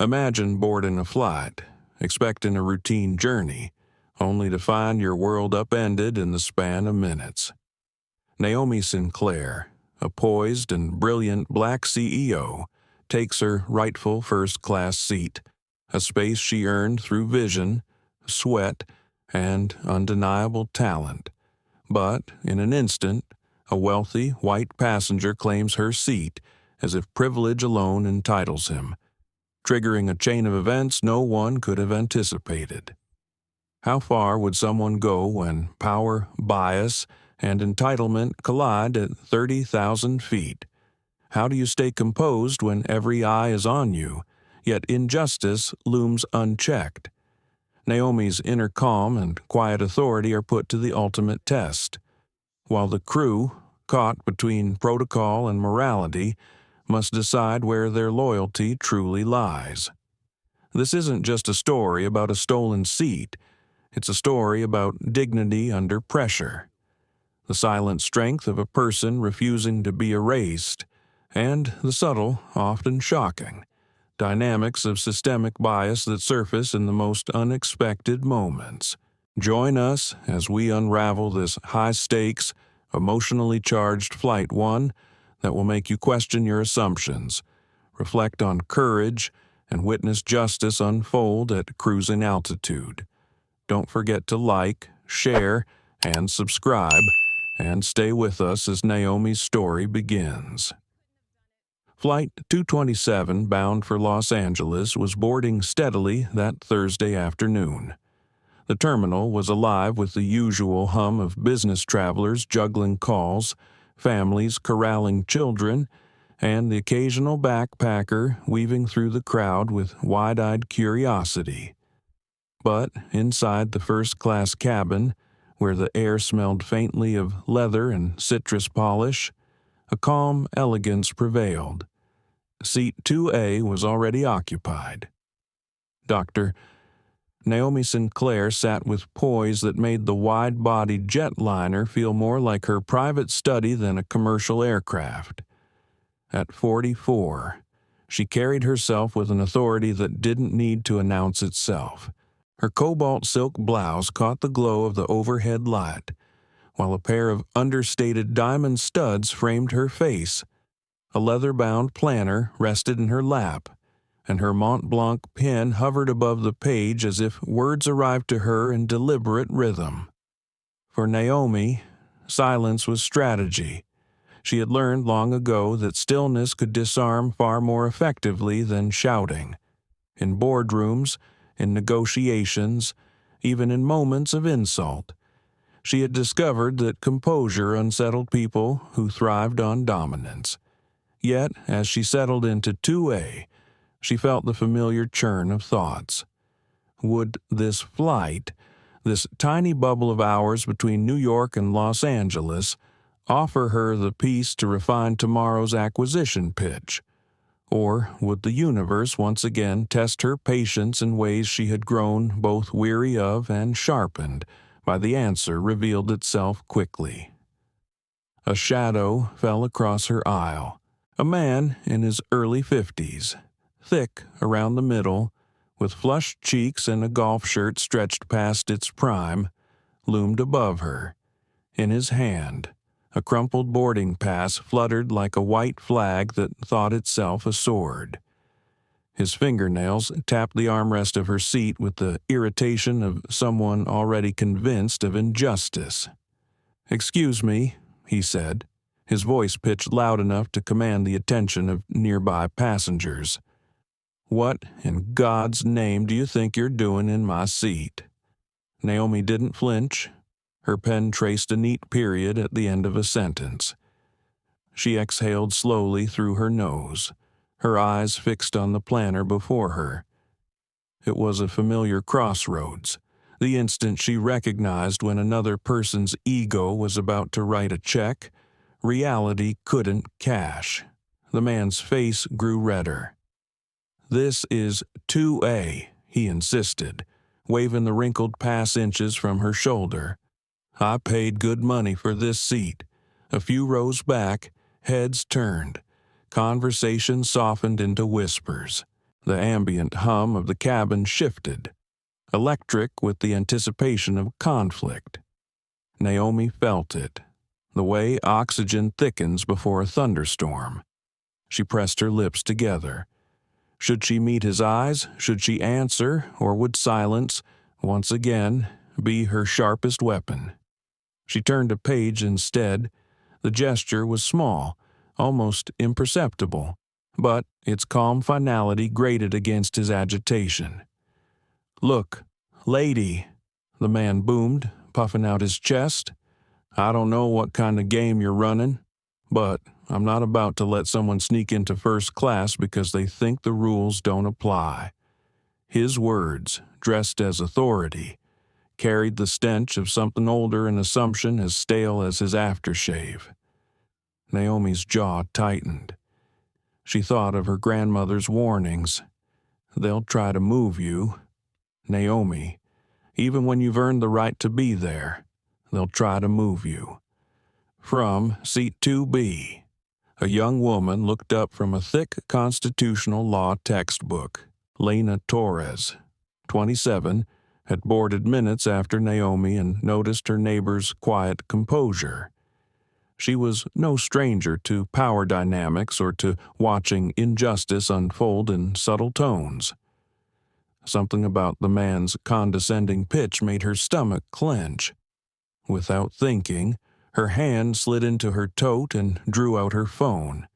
Imagine boarding a flight, expecting a routine journey, only to find your world upended in the span of minutes. Naomi Sinclair, a poised and brilliant black CEO, takes her rightful first-class seat, a space she earned through vision, sweat, and undeniable talent. But, in an instant, a wealthy white passenger claims her seat as if privilege alone entitles him, triggering a chain of events no one could have anticipated. How far would someone go when power, bias, and entitlement collide at 30,000 feet? How do you stay composed when every eye is on you, yet injustice looms unchecked? Naomi's inner calm and quiet authority are put to the ultimate test, while the crew, caught between protocol and morality, must decide where their loyalty truly lies. This isn't just a story about a stolen seat. It's a story about dignity under pressure, the silent strength of a person refusing to be erased, and the subtle, often shocking, dynamics of systemic bias that surface in the most unexpected moments. Join us as we unravel this high-stakes, emotionally charged Flight 1 that will make you question your assumptions, reflect on courage, and witness justice unfold at cruising altitude. Don't forget to like, share, and subscribe, and stay with us as Naomi's story begins. Flight 227, bound for Los Angeles, was boarding steadily that Thursday afternoon. The terminal was alive with the usual hum of business travelers juggling calls, families corralling children, and the occasional backpacker weaving through the crowd with wide-eyed curiosity. But inside the first-class cabin, where the air smelled faintly of leather and citrus polish, a calm elegance prevailed. Seat 2A was already occupied. Naomi Sinclair sat with poise that made the wide-bodied jetliner feel more like her private study than a commercial aircraft. At 44, she carried herself with an authority that didn't need to announce itself. Her cobalt silk blouse caught the glow of the overhead light, while a pair of understated diamond studs framed her face. A leather-bound planner rested in her lap, and her Mont Blanc pen hovered above the page as if words arrived to her in deliberate rhythm. For Naomi, silence was strategy. She had learned long ago that stillness could disarm far more effectively than shouting. In boardrooms, in negotiations, even in moments of insult, she had discovered that composure unsettled people who thrived on dominance. Yet, as she settled into 2A, she felt the familiar churn of thoughts. Would this flight, this tiny bubble of hours between New York and Los Angeles, offer her the peace to refine tomorrow's acquisition pitch? Or would the universe once again test her patience in ways she had grown both weary of and sharpened by the answer revealed itself quickly? A shadow fell across her aisle. A man in his early 50s, thick around the middle, with flushed cheeks and a golf shirt stretched past its prime, loomed above her. In his hand, a crumpled boarding pass fluttered like a white flag that thought itself a sword. His fingernails tapped the armrest of her seat with the irritation of someone already convinced of injustice. "Excuse me," he said, his voice pitched loud enough to command the attention of nearby passengers. "What in God's name do you think you're doing in my seat?" Naomi didn't flinch. Her pen traced a neat period at the end of a sentence. She exhaled slowly through her nose, her eyes fixed on the planner before her. It was a familiar crossroads, the instant she recognized when another person's ego was about to write a check, reality couldn't cash. The man's face grew redder. "This is 2A, he insisted, waving the wrinkled pass inches from her shoulder. "I paid good money for this seat." A few rows back, heads turned. Conversation softened into whispers. The ambient hum of the cabin shifted, electric with the anticipation of conflict. Naomi felt it, the way oxygen thickens before a thunderstorm. She pressed her lips together. Should she meet his eyes? Should she answer? Or would silence, once again, be her sharpest weapon? She turned a page instead. The gesture was small, almost imperceptible, but its calm finality grated against his agitation. "Look, lady," the man boomed, puffing out his chest. "I don't know what kind of game you're running, but I'm not about to let someone sneak into first class because they think the rules don't apply." His words, dressed as authority, carried the stench of something older, an assumption as stale as his aftershave. Naomi's jaw tightened. She thought of her grandmother's warnings. "They'll try to move you. Naomi, even when you've earned the right to be there, they'll try to move you." From Seat 2B, a young woman looked up from a thick constitutional law textbook. Lena Torres, 27, had boarded minutes after Naomi and noticed her neighbor's quiet composure. She was no stranger to power dynamics or to watching injustice unfold in subtle tones. Something about the man's condescending pitch made her stomach clench. Without thinking, her hand slid into her tote and drew out her phone.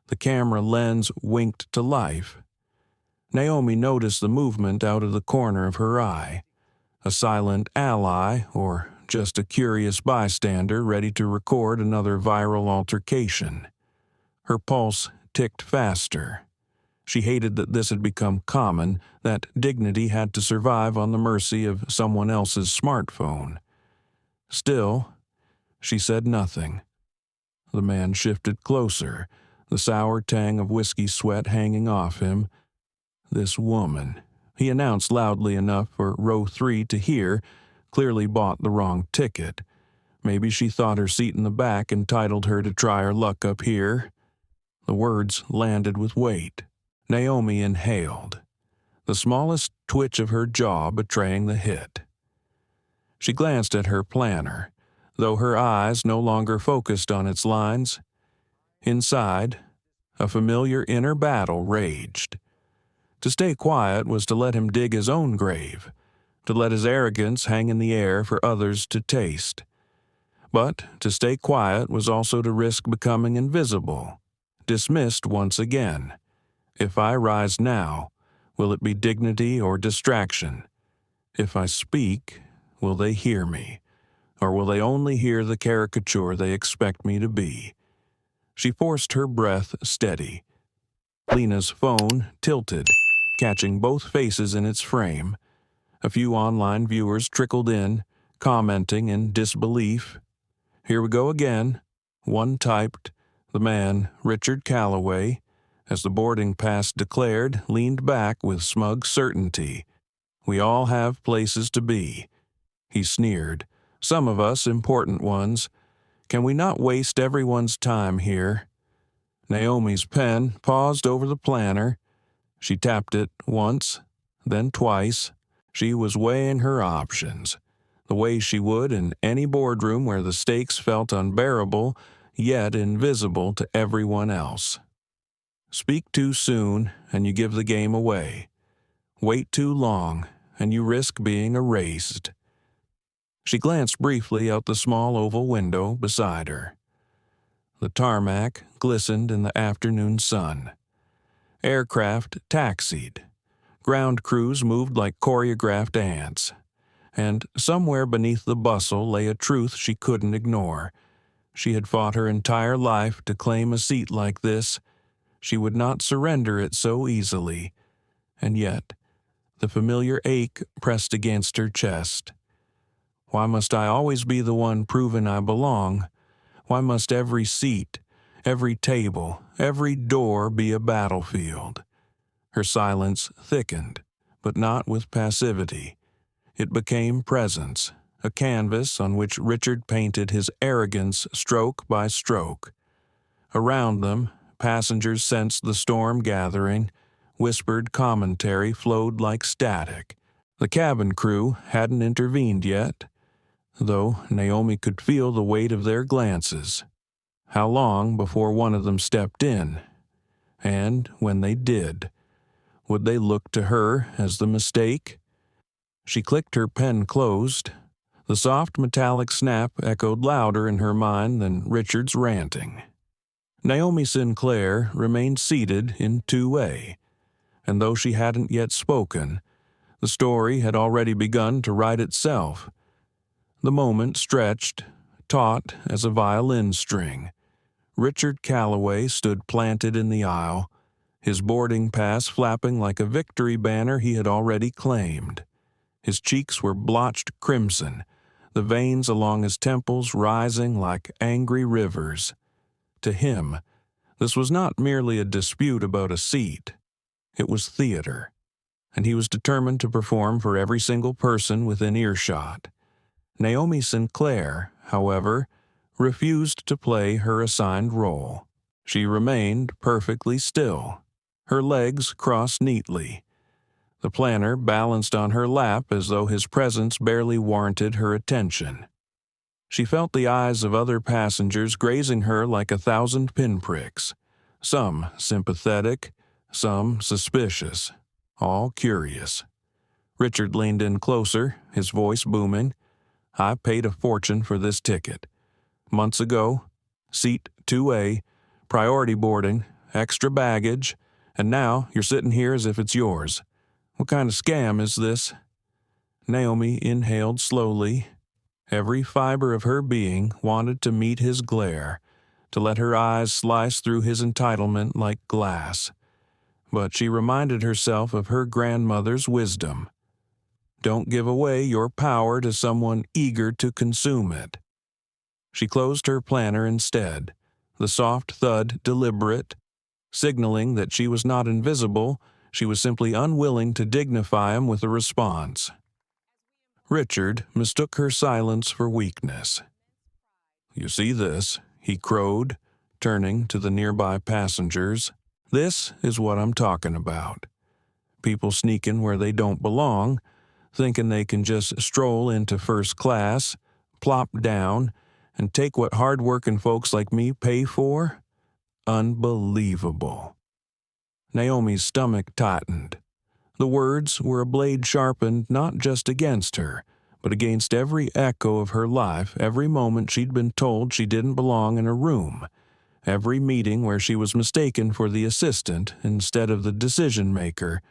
The camera lens winked to life. Naomi noticed the movement out of the corner of her eye. A silent ally, or just a curious bystander ready to record another viral altercation. Her pulse ticked faster. She hated that this had become common, that dignity had to survive on the mercy of someone else's smartphone. Still, she said nothing. The man shifted closer, the sour tang of whiskey sweat hanging off him. "This woman," he announced loudly enough for row 3 to hear, clearly bought the wrong ticket. Maybe she thought her seat in the back entitled her to try her luck up here. The words landed with weight. Naomi inhaled, the smallest twitch of her jaw betraying the hit. She glanced at her planner, though her eyes no longer focused on its lines. Inside, a familiar inner battle raged. To stay quiet was to let him dig his own grave, to let his arrogance hang in the air for others to taste. But to stay quiet was also to risk becoming invisible, dismissed once again. If I rise now, will it be dignity or distraction? If I speak, will they hear me? Or will they only hear the caricature they expect me to be? She forced her breath steady. Lena's phone tilted, catching both faces in its frame. A few online viewers trickled in, commenting in disbelief. "Here we go again." One typed, "The man, Richard Calloway," as the boarding pass declared, leaned back with smug certainty. "We all have places to be." He sneered. "Some of us important ones. Can we not waste everyone's time here?" Naomi's pen paused over the planner. She tapped it once, then twice. She was weighing her options, the way she would in any boardroom where the stakes felt unbearable, yet invisible to everyone else. Speak too soon, and you give the game away. Wait too long, and you risk being erased. She glanced briefly out the small oval window beside her. The tarmac glistened in the afternoon sun. Aircraft taxied. Ground crews moved like choreographed ants. And somewhere beneath the bustle lay a truth she couldn't ignore. She had fought her entire life to claim a seat like this. She would not surrender it so easily. And yet, the familiar ache pressed against her chest. Why must I always be the one proving I belong? Why must every seat, every table, every door be a battlefield? Her silence thickened, but not with passivity. It became presence, a canvas on which Richard painted his arrogance stroke by stroke. Around them, passengers sensed the storm gathering, whispered commentary flowed like static. The cabin crew hadn't intervened yet, though Naomi could feel the weight of their glances. How long before one of them stepped in? And when they did, would they look to her as the mistake? She clicked her pen closed. The soft metallic snap echoed louder in her mind than Richard's ranting. Naomi Sinclair remained seated in 2A, and though she hadn't yet spoken, the story had already begun to write itself. The moment stretched, taut as a violin string. Richard Calloway stood planted in the aisle, his boarding pass flapping like a victory banner he had already claimed. His cheeks were blotched crimson, the veins along his temples rising like angry rivers. To him, this was not merely a dispute about a seat. It was theater, and he was determined to perform for every single person within earshot. Naomi Sinclair, however, refused to play her assigned role. She remained perfectly still, her legs crossed neatly. The planner balanced on her lap as though his presence barely warranted her attention. She felt the eyes of other passengers grazing her like 1,000 pinpricks, some sympathetic, some suspicious, all curious. Richard leaned in closer, his voice booming. "I paid a fortune for this ticket. Months ago, seat 2A, priority boarding, extra baggage, and now you're sitting here as if it's yours. What kind of scam is this?" Naomi inhaled slowly. Every fiber of her being wanted to meet his glare, to let her eyes slice through his entitlement like glass. But she reminded herself of her grandmother's wisdom. Don't give away your power to someone eager to consume it. She closed her planner instead, the soft thud deliberate, signaling that she was not invisible, she was simply unwilling to dignify him with a response. Richard mistook her silence for weakness. "You see this," he crowed, turning to the nearby passengers. "This is what I'm talking about. People sneaking where they don't belong, thinking they can just stroll into first class, plop down, and take what hard-working folks like me pay for? Unbelievable." Naomi's stomach tightened. The words were a blade sharpened not just against her, but against every echo of her life, every moment she'd been told she didn't belong in a room, every meeting where she was mistaken for the assistant instead of the decision-maker,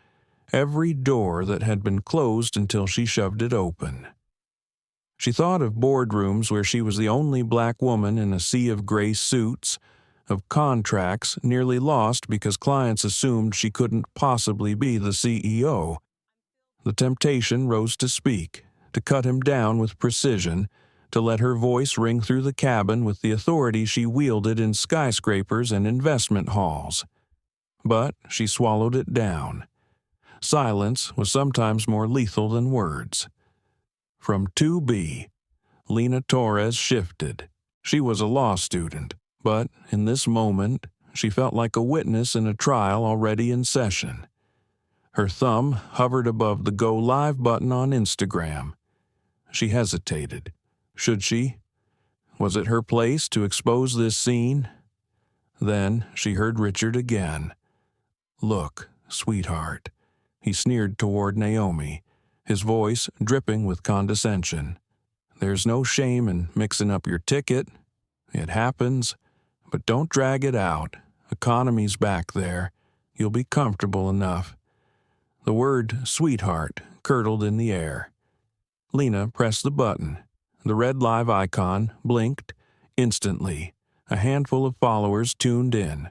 every door that had been closed until she shoved it open. She thought of boardrooms where she was the only black woman in a sea of gray suits, of contracts nearly lost because clients assumed she couldn't possibly be the CEO. The temptation rose to speak, to cut him down with precision, to let her voice ring through the cabin with the authority she wielded in skyscrapers and investment halls. But she swallowed it down. Silence was sometimes more lethal than words. From 2B, Lena Torres shifted. She was a law student, but in this moment, she felt like a witness in a trial already in session. Her thumb hovered above the Go Live button on Instagram. She hesitated. Should she? Was it her place to expose this scene? Then she heard Richard again. "Look, sweetheart." He sneered toward Naomi, his voice dripping with condescension. "There's no shame in mixing up your ticket. It happens, but don't drag it out. Economy's back there. You'll be comfortable enough." The word "sweetheart" curdled in the air. Lena pressed the button. The red live icon blinked. Instantly, a handful of followers tuned in.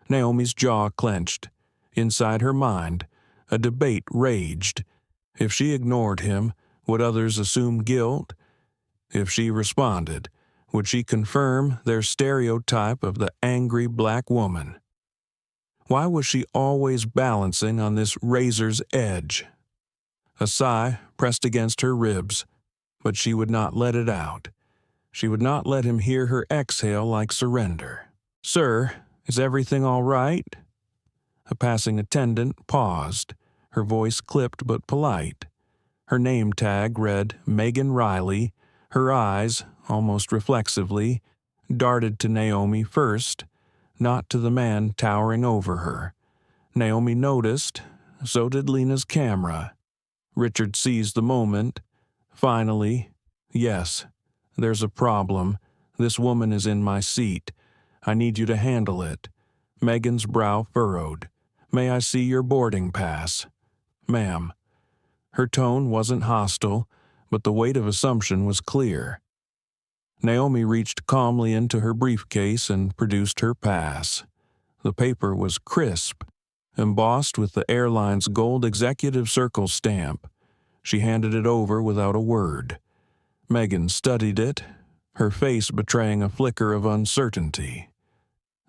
Naomi's jaw clenched. Inside her mind, a debate raged. If she ignored him, would others assume guilt? If she responded, would she confirm their stereotype of the angry black woman? Why was she always balancing on this razor's edge? A sigh pressed against her ribs, but she would not let it out. She would not let him hear her exhale like surrender. "Sir, is everything all right?" A passing attendant paused, her voice clipped but polite. Her name tag read Megan Riley. Her eyes, almost reflexively, darted to Naomi first, not to the man towering over her. Naomi noticed, so did Lena's camera. Richard seized the moment. Finally, yes, there's a problem. This woman is in my seat. I need you to handle it. Megan's brow furrowed. May I see your boarding pass? Ma'am. Her tone wasn't hostile, but the weight of assumption was clear. Naomi reached calmly into her briefcase and produced her pass. The paper was crisp, embossed with the airline's gold executive circle stamp. She handed it over without a word. Megan studied it, her face betraying a flicker of uncertainty.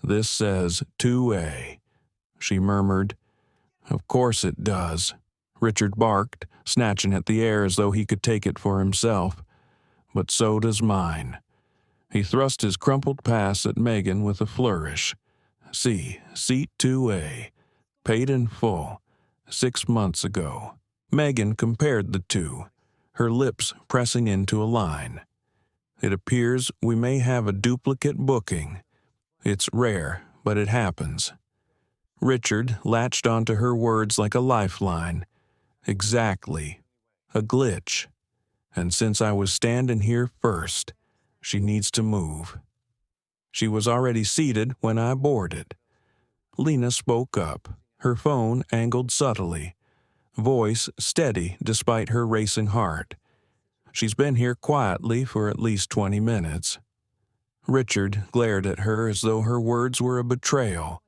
This says 2A, she murmured. Of course it does, Richard barked, snatching at the air as though he could take it for himself. But so does mine. He thrust his crumpled pass at Megan with a flourish. See, seat 2A, paid in full, 6 months ago. Megan compared the two, her lips pressing into a line. It appears we may have a duplicate booking. It's rare, but it happens. Richard latched onto her words like a lifeline. Exactly. A glitch. And since I was standing here first, she needs to move. She was already seated when I boarded. Lena spoke up, her phone angled subtly, voice steady despite her racing heart. She's been here quietly for at least 20 minutes. Richard glared at her as though her words were a betrayal.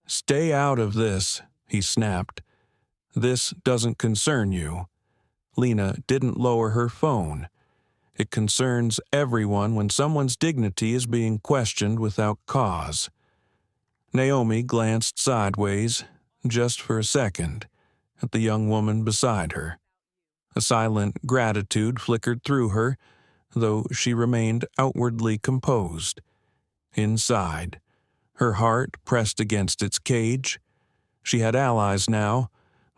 Stay out of this, he snapped. This doesn't concern you. Lena didn't lower her phone. It concerns everyone when someone's dignity is being questioned without cause. Naomi glanced sideways, just for a second, at the young woman beside her. A silent gratitude flickered through her, though she remained outwardly composed. Inside, her heart pressed against its cage. She had allies now,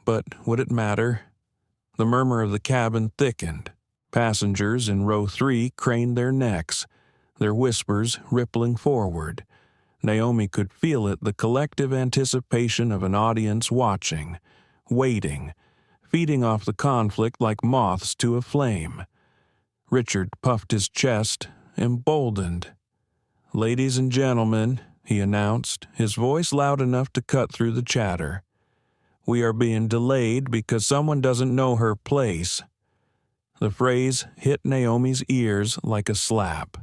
but would it matter? The murmur of the cabin thickened. Passengers in row 3 craned their necks, their whispers rippling forward. Naomi could feel it, the collective anticipation of an audience watching, waiting, feeding off the conflict like moths to a flame. Richard puffed his chest, emboldened. Ladies and gentlemen, he announced, his voice loud enough to cut through the chatter. We are being delayed because someone doesn't know her place. The phrase hit Naomi's ears like a slap.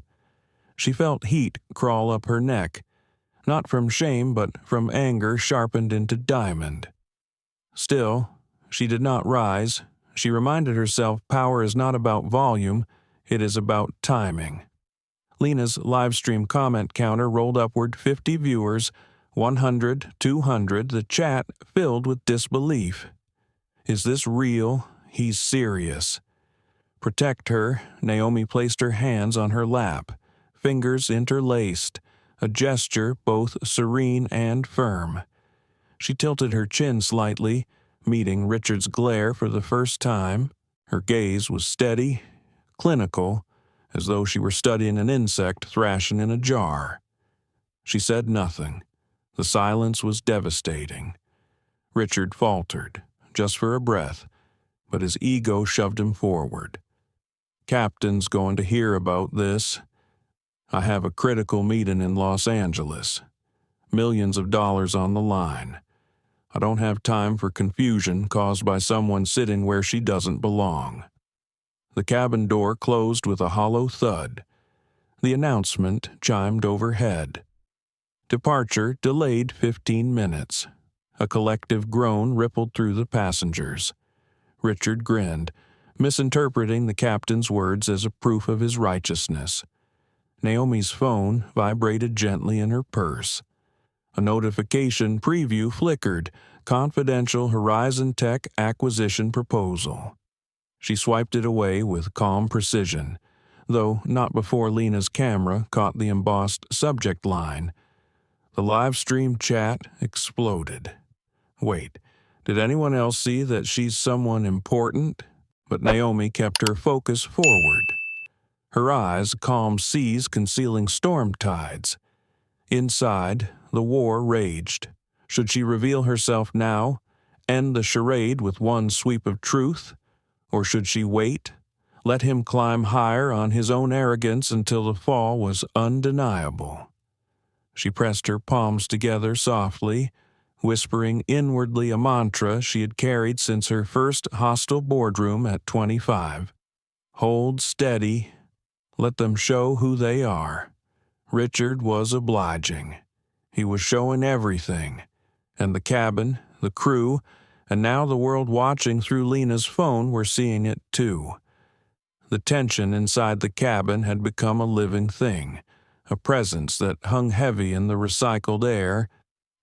She felt heat crawl up her neck, not from shame but from anger sharpened into diamond. Still, she did not rise. She reminded herself power is not about volume, it is about timing. Lena's livestream comment counter rolled upward 50 viewers, 100, 200, the chat filled with disbelief. Is this real? He's serious. Protect her, Naomi placed her hands on her lap, fingers interlaced, a gesture both serene and firm. She tilted her chin slightly, meeting Richard's glare for the first time. Her gaze was steady, clinical, as though she were studying an insect thrashing in a jar. She said nothing. The silence was devastating. Richard faltered, just for a breath, but his ego shoved him forward. Captain's going to hear about this. I have a critical meeting in Los Angeles. Millions of dollars on the line. I don't have time for confusion caused by someone sitting where she doesn't belong. The cabin door closed with a hollow thud. The announcement chimed overhead. Departure delayed 15 minutes. A collective groan rippled through the passengers. Richard grinned, misinterpreting the captain's words as a proof of his righteousness. Naomi's phone vibrated gently in her purse. A notification preview flickered, confidential Horizon Tech acquisition proposal. She swiped it away with calm precision, though not before Lena's camera caught the embossed subject line. The live stream chat exploded. Wait, did anyone else see that she's someone important? But Naomi kept her focus forward. Her eyes calm seas concealing storm tides. Inside, the war raged. Should she reveal herself now, end the charade with one sweep of truth? Or should she wait, let him climb higher on his own arrogance until the fall was undeniable? She pressed her palms together softly, whispering inwardly a mantra she had carried since her first hostile boardroom at 25. Hold steady. Let them show who they are. Richard was obliging. He was showing everything. And the cabin, the crew, and now the world watching through Lena's phone were seeing it too. The tension inside the cabin had become a living thing, a presence that hung heavy in the recycled air.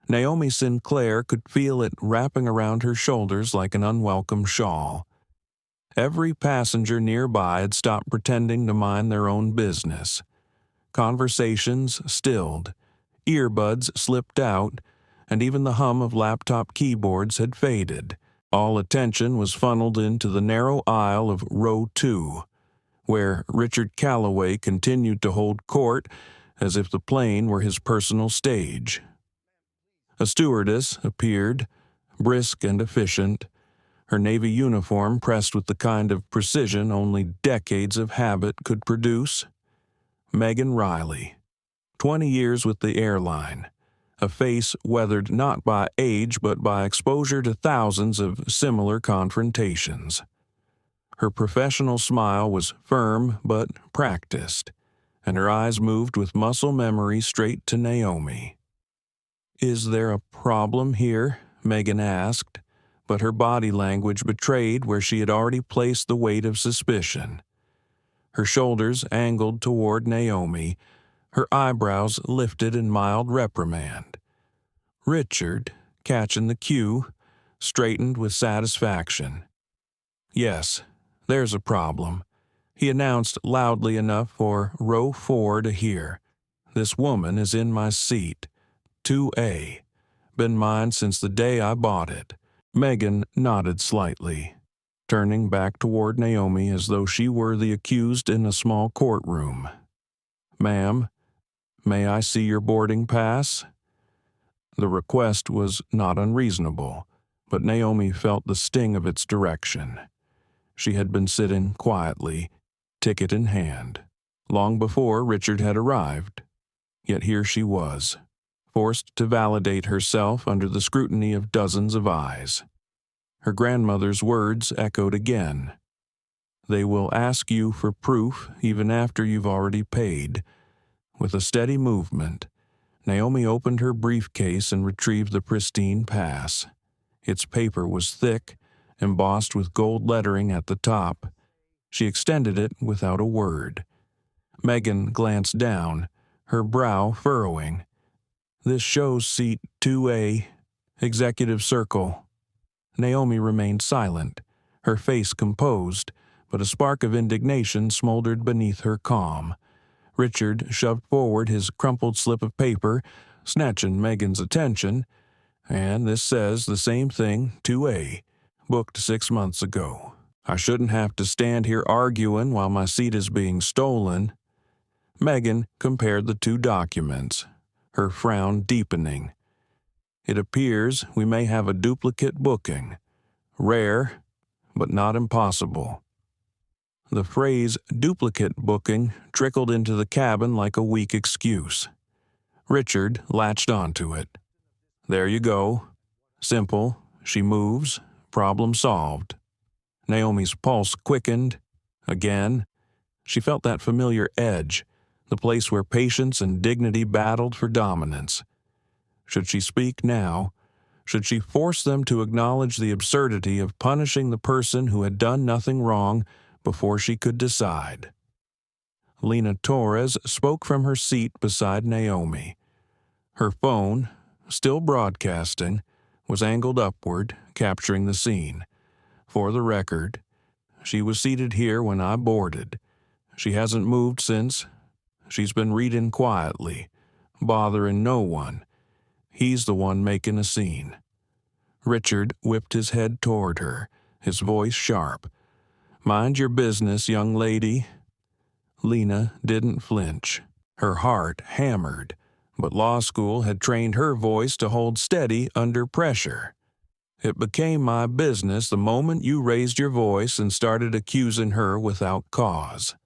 Naomi Sinclair could feel it wrapping around her shoulders like an unwelcome shawl. Every passenger nearby had stopped pretending to mind their own business. Conversations stilled, earbuds slipped out, and even the hum of laptop keyboards had faded. All attention was funneled into the narrow aisle of row 2, where Richard Calloway continued to hold court as if the plane were his personal stage. A stewardess appeared, brisk and efficient, her Navy uniform pressed with the kind of precision only decades of habit could produce. Megan Riley, 20 years with the airline, a face weathered not by age but by exposure to thousands of similar confrontations. Her professional smile was firm but practiced, and her eyes moved with muscle memory straight to Naomi. "Is there a problem here?" Megan asked, but her body language betrayed where she had already placed the weight of suspicion. Her shoulders angled toward Naomi, her eyebrows lifted in mild reprimand. Richard, catching the cue, straightened with satisfaction. "Yes, there's a problem," he announced loudly enough for row 4 to hear. "This woman is in my seat. 2A. Been mine since the day I bought it." Megan nodded slightly, turning back toward Naomi as though she were the accused in a small courtroom. "Ma'am, may I see your boarding pass?" The request was not unreasonable, but Naomi felt the sting of its direction. She had been sitting quietly, ticket in hand, long before Richard had arrived. Yet here she was, forced to validate herself under the scrutiny of dozens of eyes. Her grandmother's words echoed again. "They will ask you for proof even after you've already paid." With a steady movement, Naomi opened her briefcase and retrieved the pristine pass. Its paper was thick, embossed with gold lettering at the top. She extended it without a word. Megan glanced down, her brow furrowing. "This shows seat 2A, executive circle." Naomi remained silent, her face composed, but a spark of indignation smoldered beneath her calm. Richard shoved forward his crumpled slip of paper, snatching Megan's attention. "And this says the same thing, 2A, booked 6 months ago. I shouldn't have to stand here arguing while my seat is being stolen." Megan compared the two documents, her frown deepening. "It appears we may have a duplicate booking. Rare, but not impossible." The phrase duplicate booking trickled into the cabin like a weak excuse. Richard latched onto it. "There you go. Simple. She moves. Problem solved." Naomi's pulse quickened. Again, she felt that familiar edge, the place where patience and dignity battled for dominance. Should she speak now? Should she force them to acknowledge the absurdity of punishing the person who had done nothing wrong before she could decide? Lena Torres spoke from her seat beside Naomi. Her phone, still broadcasting, was angled upward, capturing the scene. "For the record, she was seated here when I boarded. She hasn't moved since. She's been reading quietly, bothering no one. He's the one making a scene." Richard whipped his head toward her, his voice sharp. "Mind your business, young lady." Lena didn't flinch. Her heart hammered, but law school had trained her voice to hold steady under pressure. "It became my business the moment you raised your voice and started accusing her without cause."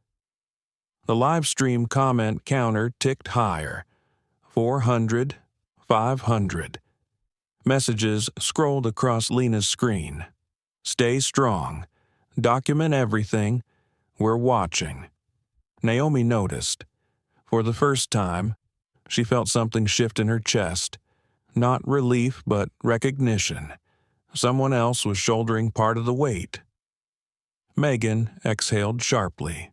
The live stream comment counter ticked higher. 400, 500. Messages scrolled across Lena's screen. "Stay strong. Document everything. We're watching." Naomi noticed. For the first time, she felt something shift in her chest. Not relief, but recognition. Someone else was shouldering part of the weight. Megan exhaled sharply.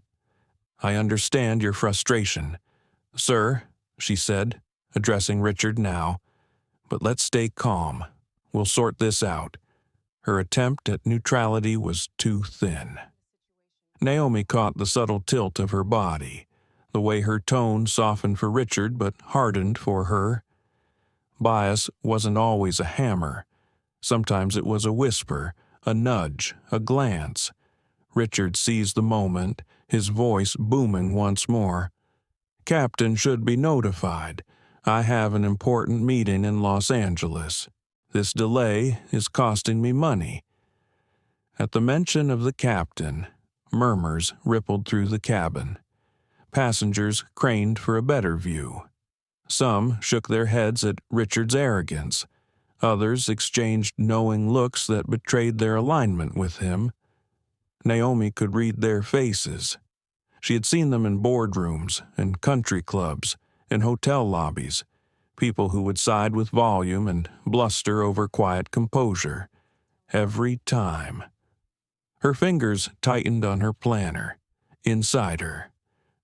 "I understand your frustration, sir," she said, addressing Richard now. "But let's stay calm. We'll sort this out." Her attempt at neutrality was too thin. Naomi caught the subtle tilt of her body, the way her tone softened for Richard but hardened for her. Bias wasn't always a hammer. Sometimes it was a whisper, a nudge, a glance. Richard seized the moment, his voice booming once more. "Captain should be notified. I have an important meeting in Los Angeles. This delay is costing me money." At the mention of the captain, murmurs rippled through the cabin. Passengers craned for a better view. Some shook their heads at Richard's arrogance. Others exchanged knowing looks that betrayed their alignment with him. Naomi could read their faces. She had seen them in boardrooms, in country clubs, in hotel lobbies, people who would side with volume and bluster over quiet composure. Every time. Her fingers tightened on her planner. Inside her,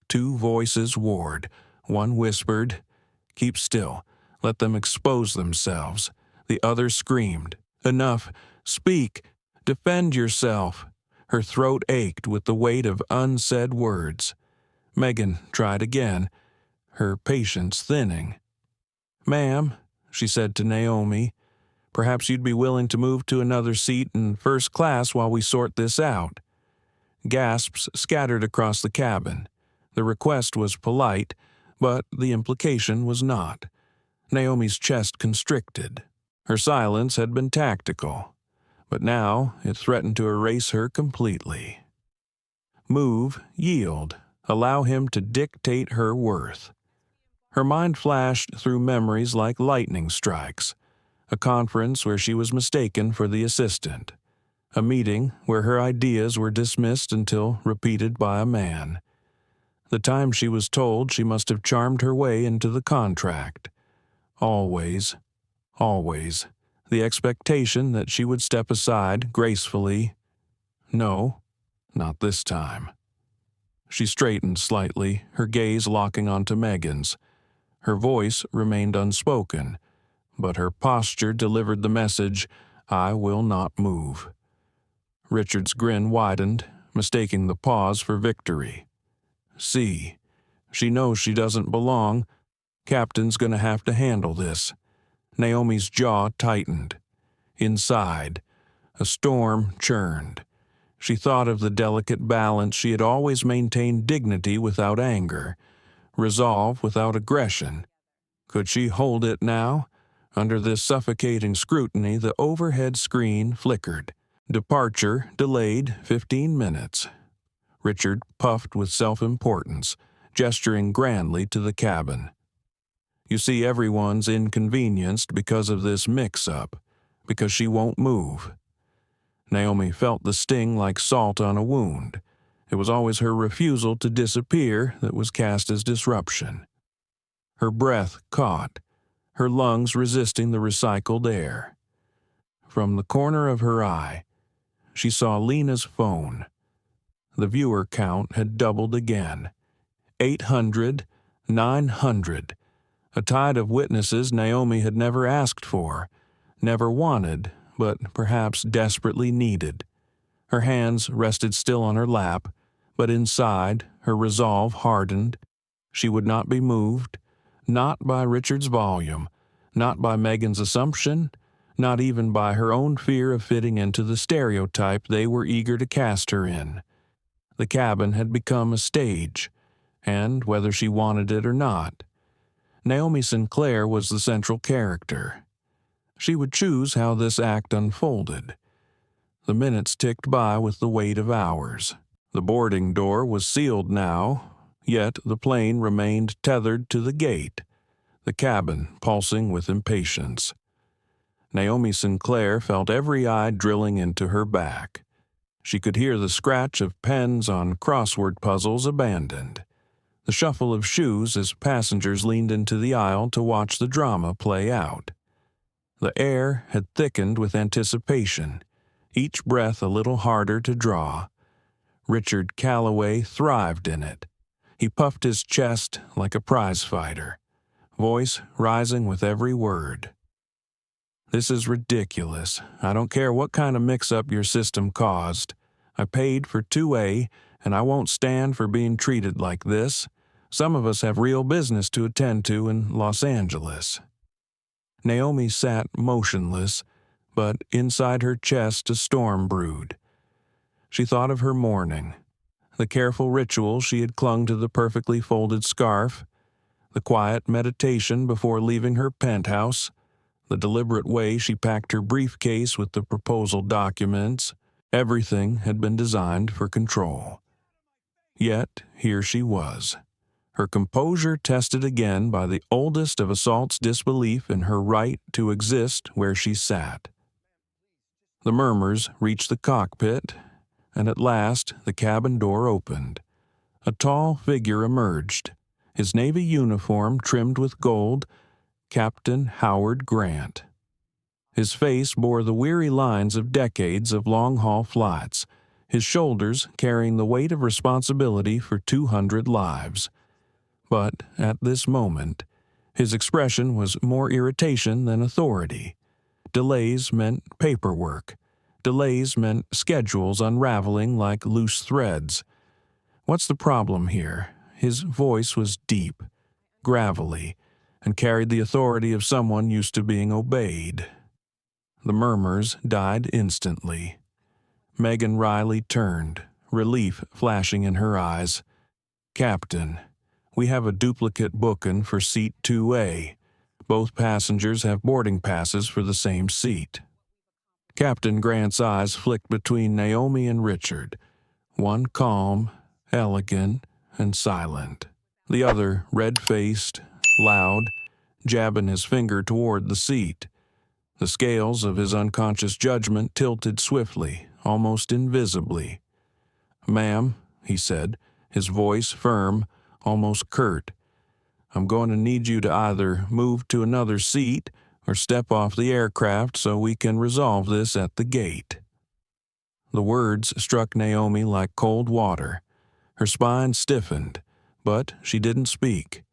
two voices warred. One whispered, "Keep still. Let them expose themselves." The other screamed, "Enough. Speak. Defend yourself." Her throat ached with the weight of unsaid words. Megan tried again, her patience thinning. "Ma'am," she said to Naomi, "perhaps you'd be willing to move to another seat in first class while we sort this out." Gasps scattered across the cabin. The request was polite, but the implication was not. Naomi's chest constricted. Her silence had been tactical, but now it threatened to erase her completely. Move, yield, allow him to dictate her worth. Her mind flashed through memories like lightning strikes. A conference where she was mistaken for the assistant. A meeting where her ideas were dismissed until repeated by a man. The time she was told she must have charmed her way into the contract. Always, the expectation that she would step aside gracefully. No, not this time. She straightened slightly, her gaze locking onto Megan's. Her voice remained unspoken, but her posture delivered the message, "I will not move." Richard's grin widened, mistaking the pause for victory. "See, she knows she doesn't belong. Captain's gonna have to handle this." Naomi's jaw tightened. Inside, a storm churned. She thought of the delicate balance she had always maintained: dignity without anger, resolve without aggression. Could she hold it now? Under this suffocating scrutiny, the overhead screen flickered. Departure delayed 15 minutes. Richard puffed with self-importance, gesturing grandly to the cabin. "You see, everyone's inconvenienced because of this mix-up, because she won't move." Naomi felt the sting like salt on a wound. It was always her refusal to disappear that was cast as disruption. Her breath caught, her lungs resisting the recycled air. From the corner of her eye, she saw Lena's phone. The viewer count had doubled again. 800, 900. A tide of witnesses Naomi had never asked for, never wanted, but perhaps desperately needed. Her hands rested still on her lap, but inside, her resolve hardened. She would not be moved, not by Richard's volume, not by Megan's assumption, not even by her own fear of fitting into the stereotype they were eager to cast her in. The cabin had become a stage, and whether she wanted it or not, Naomi Sinclair was the central character. She would choose how this act unfolded. The minutes ticked by with the weight of hours. The boarding door was sealed now, yet the plane remained tethered to the gate, the cabin pulsing with impatience. Naomi Sinclair felt every eye drilling into her back. She could hear the scratch of pens on crossword puzzles abandoned, the shuffle of shoes as passengers leaned into the aisle to watch the drama play out. The air had thickened with anticipation, each breath a little harder to draw. Richard Calloway thrived in it. He puffed his chest like a prizefighter, voice rising with every word. "This is ridiculous. I don't care what kind of mix-up your system caused. I paid for 2A, and I won't stand for being treated like this. Some of us have real business to attend to in Los Angeles." Naomi sat motionless, but inside her chest a storm brewed. She thought of her mourning, the careful ritual she had clung to the perfectly folded scarf, the quiet meditation before leaving her penthouse, the deliberate way she packed her briefcase with the proposal documents. Everything had been designed for control. Yet here she was, her composure tested again by the oldest of assaults disbelief in her right to exist where she sat. The murmurs reached the cockpit, and at last the cabin door opened. A tall figure emerged, his navy uniform trimmed with gold, Captain Howard Grant. His face bore the weary lines of decades of long-haul flights, his shoulders carrying the weight of responsibility for 200 lives. But at this moment, his expression was more irritation than authority. Delays meant paperwork. Delays meant schedules unraveling like loose threads. "What's the problem here?" His voice was deep, gravelly, and carried the authority of someone used to being obeyed. The murmurs died instantly. Megan Riley turned, relief flashing in her eyes. "Captain, we have a duplicate booking for seat 2A. Both passengers have boarding passes for the same seat." Captain Grant's eyes flicked between Naomi and Richard, one calm, elegant, and silent, the other red-faced, loud, jabbing his finger toward the seat. The scales of his unconscious judgment tilted swiftly, almost invisibly. "Ma'am," he said, his voice firm, almost curt, "I'm going to need you to either move to another seat or step off the aircraft so we can resolve this at the gate." The words struck Naomi like cold water. Her spine stiffened, but she didn't speak.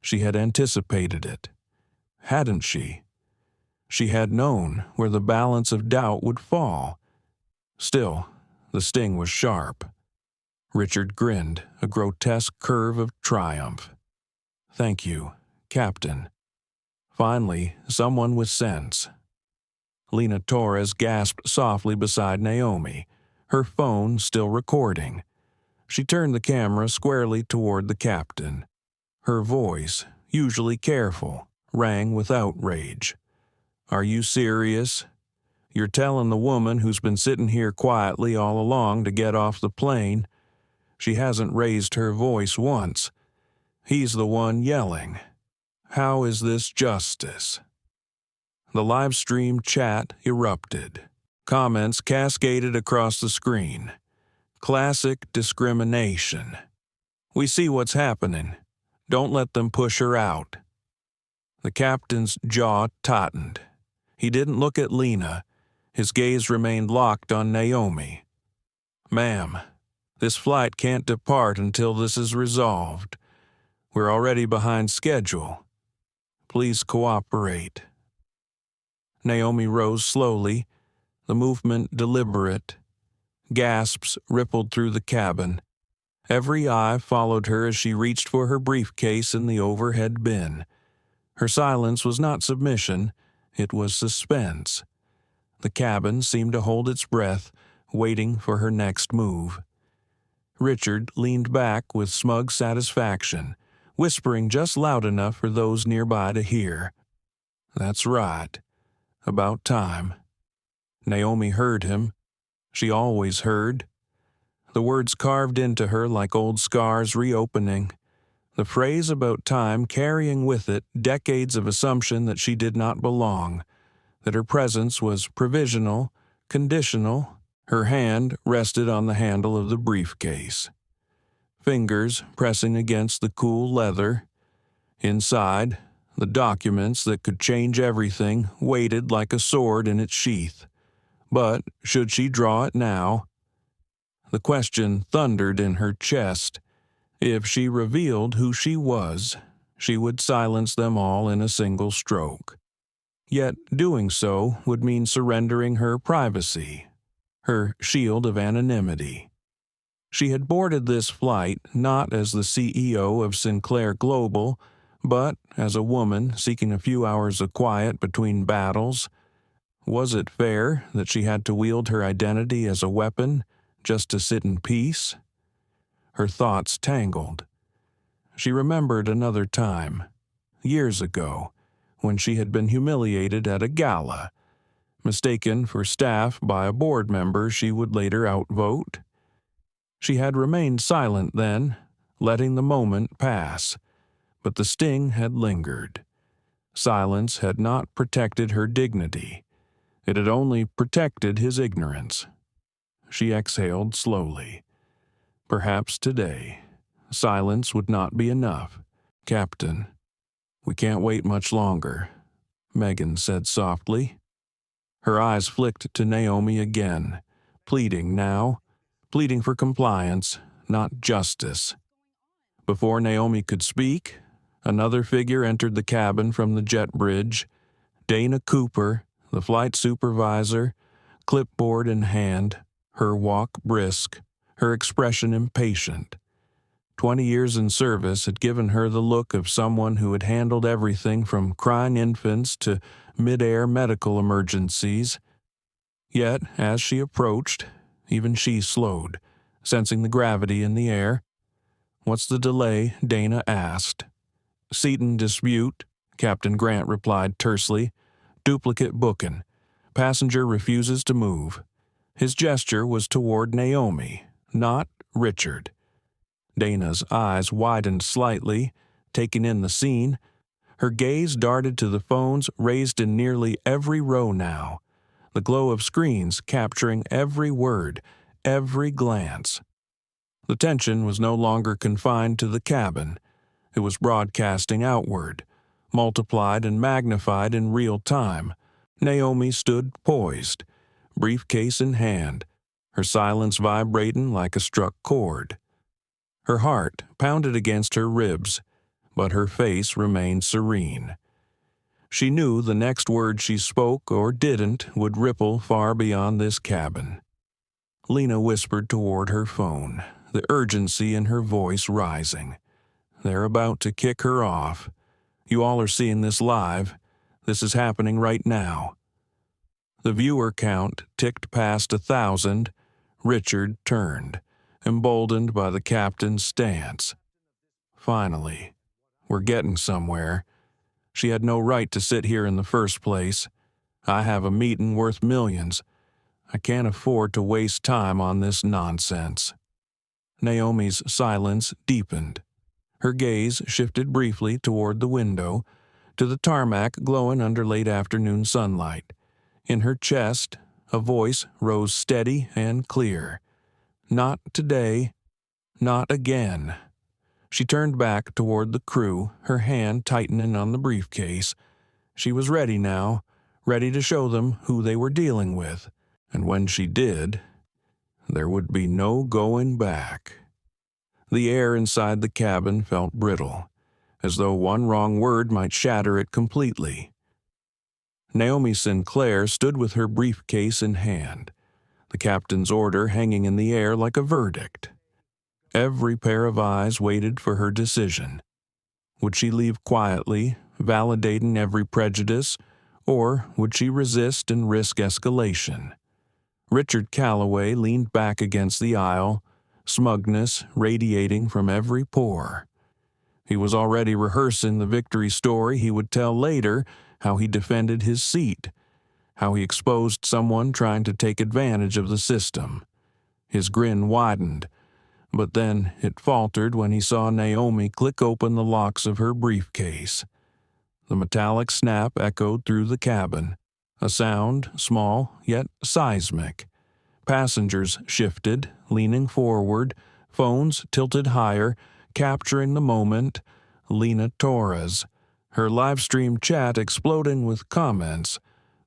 She had anticipated it. Hadn't she? She had known where the balance of doubt would fall. Still, the sting was sharp. Richard grinned, a grotesque curve of triumph. "Thank you, Captain." Finally, someone with sense. Lena Torres gasped softly beside Naomi, her phone still recording. She turned the camera squarely toward the captain. Her voice, usually careful, rang with outrage. "Are you serious? You're telling the woman who's been sitting here quietly all along to get off the plane? She hasn't raised her voice once. He's the one yelling. How is this justice?" The live stream chat erupted. Comments cascaded across the screen. "Classic discrimination. We see what's happening. Don't let them push her out." The captain's jaw tightened. He didn't look at Lena. His gaze remained locked on Naomi. "Ma'am, this flight can't depart until this is resolved. We're already behind schedule. Please cooperate." Naomi rose slowly, the movement deliberate. Gasps rippled through the cabin. Every eye followed her as she reached for her briefcase in the overhead bin. Her silence was not submission, It was suspense. The cabin seemed to hold its breath, waiting for her next move. Richard leaned back with smug satisfaction, whispering just loud enough for those nearby to hear. "That's right. About time." Naomi heard him. She always heard. The words carved into her like old scars reopening. The phrase about time carrying with it decades of assumption that she did not belong, that her presence was provisional, conditional. Her hand rested on the handle of the briefcase. Fingers pressing against the cool leather. Inside, the documents that could change everything waited like a sword in its sheath. But should she draw it now? The question thundered in her chest. If she revealed who she was, she would silence them all in a single stroke. Yet doing so would mean surrendering her privacy, her shield of anonymity. She had boarded this flight not as the CEO of Sinclair Global, but as a woman seeking a few hours of quiet between battles. Was it fair that she had to wield her identity as a weapon just to sit in peace? Her thoughts tangled. She remembered another time, years ago, when she had been humiliated at a gala, mistaken for staff by a board member she would later outvote. She had remained silent then, letting the moment pass, but the sting had lingered. Silence had not protected her dignity. It had only protected his ignorance. She exhaled slowly. Perhaps today, silence would not be enough. "Captain, we can't wait much longer," Megan said softly. Her eyes flicked to Naomi again, pleading now, pleading for compliance, not justice. Before Naomi could speak, another figure entered the cabin from the jet bridge. Dana Cooper, the flight supervisor, clipboard in hand, her walk brisk, her expression impatient. 20 years in service had given her the look of someone who had handled everything from crying infants to mid-air medical emergencies. Yet, as she approached, even she slowed, sensing the gravity in the air. "What's the delay?" Dana asked. "Seaton dispute," Captain Grant replied tersely. "Duplicate booking. Passenger refuses to move." His gesture was toward Naomi, not Richard. Dana's eyes widened slightly, taking in the scene. Her gaze darted to the phones raised in nearly every row now, the glow of screens capturing every word, every glance. The tension was no longer confined to the cabin. It was broadcasting outward, multiplied and magnified in real time. Naomi stood poised, briefcase in hand, her silence vibrating like a struck chord. Her heart pounded against her ribs, but her face remained serene. She knew the next word she spoke or didn't would ripple far beyond this cabin. Lena whispered toward her phone, the urgency in her voice rising. "They're about to kick her off. You all are seeing this live. This is happening right now." The viewer count ticked past 1,000. Richard turned, emboldened by the captain's stance. "Finally, we're getting somewhere. She had no right to sit here in the first place. I have a meeting worth millions. I can't afford to waste time on this nonsense." Naomi's silence deepened. Her gaze shifted briefly toward the window, to the tarmac glowing under late afternoon sunlight. In her chest, a voice rose steady and clear. "Not today. Not again." She turned back toward the crew, her hand tightening on the briefcase. She was ready now, ready to show them who they were dealing with. And when she did, there would be no going back. The air inside the cabin felt brittle, as though one wrong word might shatter it completely. Naomi Sinclair stood with her briefcase in hand, the captain's order hanging in the air like a verdict. Every pair of eyes waited for her decision. Would she leave quietly, validating every prejudice, Or would she resist and risk escalation? Richard Calloway leaned back against the aisle, smugness radiating from every pore. He was already rehearsing the victory story he would tell later, how he defended his seat, how he exposed someone trying to take advantage of the system. His grin widened, but then it faltered when he saw Naomi click open the locks of her briefcase. The metallic snap echoed through the cabin, a sound small yet seismic. Passengers shifted, leaning forward, phones tilted higher, capturing the moment. Lena Torres, her live stream chat exploding with comments,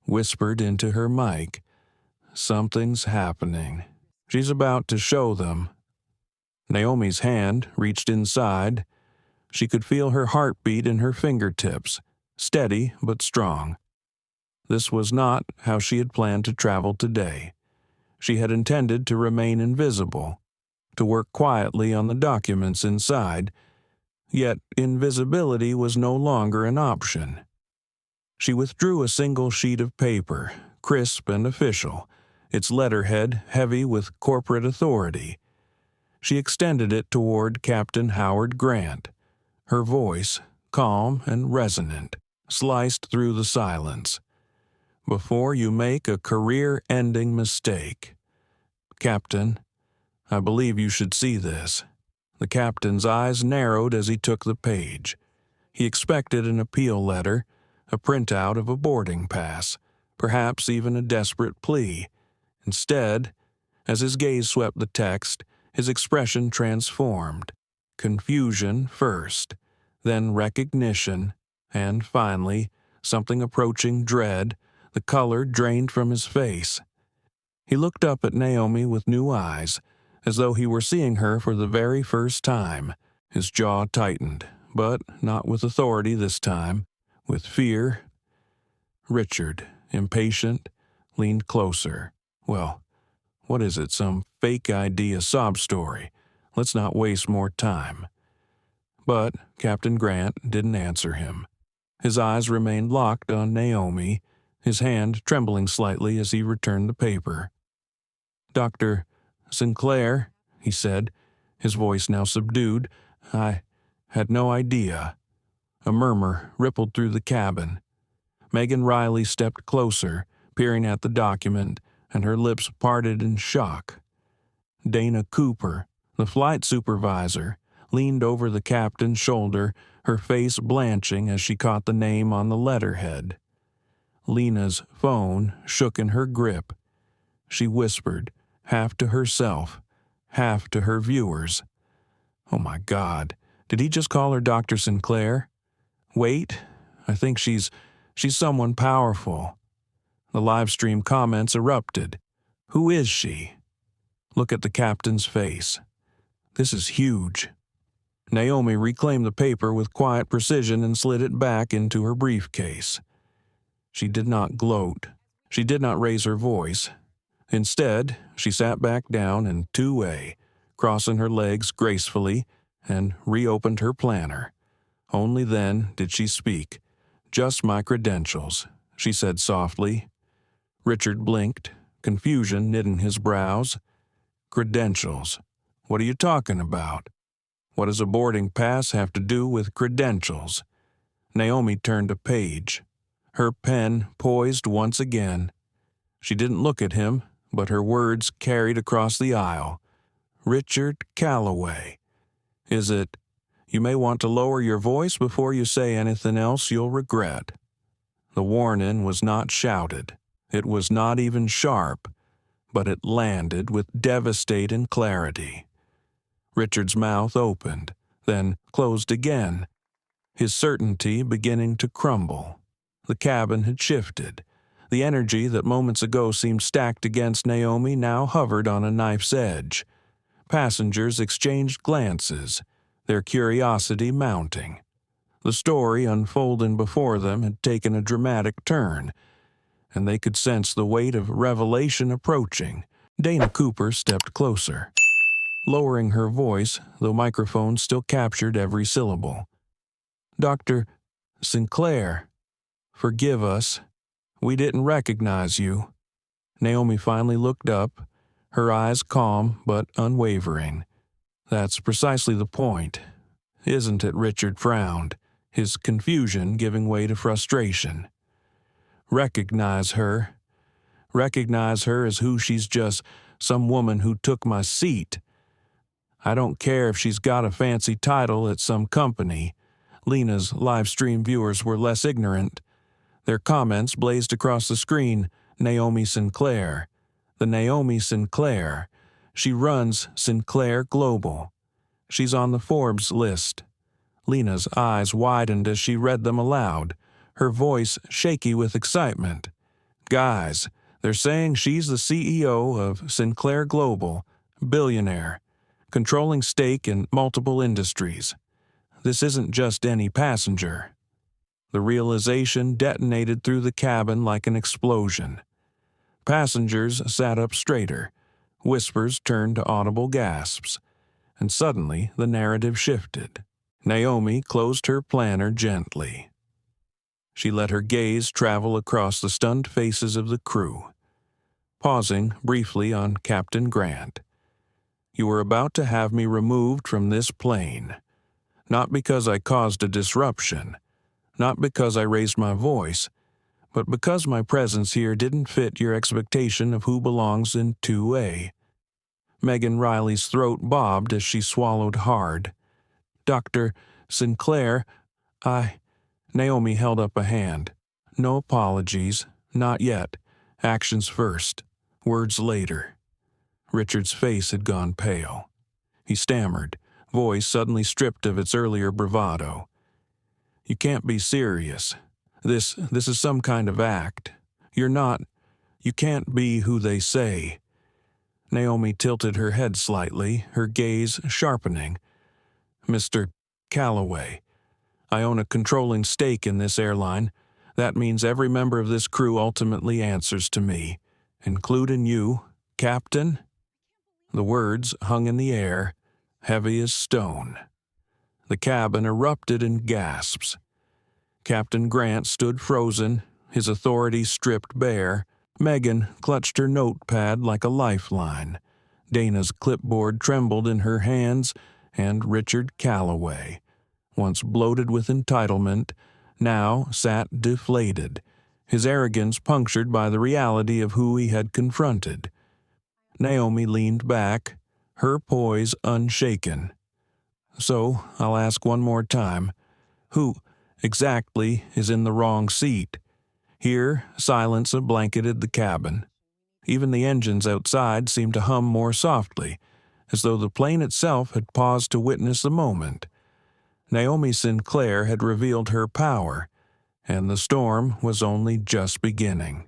whispered into her mic, "Something's happening. She's about to show them." Naomi's hand reached inside. She could feel her heartbeat in her fingertips, steady but strong. This was not how she had planned to travel today. She had intended to remain invisible, to work quietly on the documents inside, yet invisibility was no longer an option. She withdrew a single sheet of paper, crisp and official, its letterhead heavy with corporate authority. She extended it toward Captain Howard Grant. Her voice, calm and resonant, sliced through the silence. "Before you make a career-ending mistake. Captain, I believe you should see this." The captain's eyes narrowed as he took the page. He expected an appeal letter, a printout of a boarding pass, perhaps even a desperate plea. Instead, as his gaze swept the text, his expression transformed. Confusion first, then recognition, and finally, something approaching dread. The color drained from his face. He looked up at Naomi with new eyes, as though he were seeing her for the very first time. His jaw tightened, but not with authority this time, with fear. Richard, impatient, leaned closer. "Well, what is it, some fake idea sob story? Let's not waste more time." But Captain Grant didn't answer him. His eyes remained locked on Naomi, his hand trembling slightly as he returned the paper. "Dr. Sinclair," he said, his voice now subdued, "I had no idea." A murmur rippled through the cabin. Megan Riley stepped closer, peering at the document, and her lips parted in shock. Dana Cooper, the flight supervisor, leaned over the captain's shoulder, her face blanching as she caught the name on the letterhead. Lena's phone shook in her grip. She whispered, half to herself, half to her viewers, "Oh my God, did he just call her Dr. Sinclair? Wait, I think she's someone powerful." The live stream comments erupted. "Who is she?" Look at the captain's face. "This is huge." Naomi reclaimed the paper with quiet precision and slid it back into her briefcase. She did not gloat. She did not raise her voice. Instead, she sat back down in 2A, crossing her legs gracefully, and reopened her planner. Only then did she speak. "Just my credentials," she said softly. Richard blinked, confusion knitting his brows. "Credentials? What are you talking about? What does a boarding pass have to do with credentials?" Naomi turned a page, her pen poised once again. She didn't look at him, but her words carried across the aisle. "Richard Calloway. Is it, you may want to lower your voice before you say anything else you'll regret." The warning was not shouted. It was not even sharp, but it landed with devastating clarity. Richard's mouth opened, then closed again, his certainty beginning to crumble. The cabin had shifted. The energy that moments ago seemed stacked against Naomi now hovered on a knife's edge. Passengers exchanged glances, their curiosity mounting. The story unfolding before them had taken a dramatic turn, and they could sense the weight of revelation approaching. Dana Cooper stepped closer, lowering her voice, though microphone still captured every syllable. "Dr. Sinclair, forgive us." We didn't recognize you." Naomi finally looked up, her eyes calm but unwavering. "That's precisely the point, isn't it?" Richard frowned, his confusion giving way to frustration. "Recognize her. Recognize her as who she's just, some woman who took my seat. I don't care if she's got a fancy title at some company." Lena's live stream viewers were less ignorant. Their comments blazed across the screen. Naomi Sinclair. The Naomi Sinclair. She runs Sinclair Global. She's on the Forbes list. Lena's eyes widened as she read them aloud, her voice shaky with excitement. "Guys, they're saying she's the CEO of Sinclair Global, billionaire, controlling stake in multiple industries. This isn't just any passenger." The realization detonated through the cabin like an explosion. Passengers sat up straighter. Whispers turned to audible gasps. And suddenly the narrative shifted. Naomi closed her planner gently. She let her gaze travel across the stunned faces of the crew, pausing briefly on Captain Grant. "You are about to have me removed from this plane. Not because I caused a disruption, not because I raised my voice, but because my presence here didn't fit your expectation of who belongs in 2A. Megan Riley's throat bobbed as she swallowed hard. "Dr. Sinclair, Naomi held up a hand. "No apologies. Not yet. Actions first. Words later." Richard's face had gone pale. He stammered, voice suddenly stripped of its earlier bravado. "You can't be serious. This is some kind of act. You can't be who they say." Naomi tilted her head slightly, her gaze sharpening. "Mr. Calloway, I own a controlling stake in this airline. That means every member of this crew ultimately answers to me, including you, Captain." The words hung in the air, heavy as stone. The cabin erupted in gasps. Captain Grant stood frozen, his authority stripped bare. Megan clutched her notepad like a lifeline. Dana's clipboard trembled in her hands, and Richard Calloway, once bloated with entitlement, now sat deflated, his arrogance punctured by the reality of who he had confronted. Naomi leaned back, her poise unshaken. "So, I'll ask one more time. Who exactly is in the wrong seat?" Here, silence blanketed the cabin. Even the engines outside seemed to hum more softly, as though the plane itself had paused to witness the moment. Naomi Sinclair had revealed her power, and the storm was only just beginning.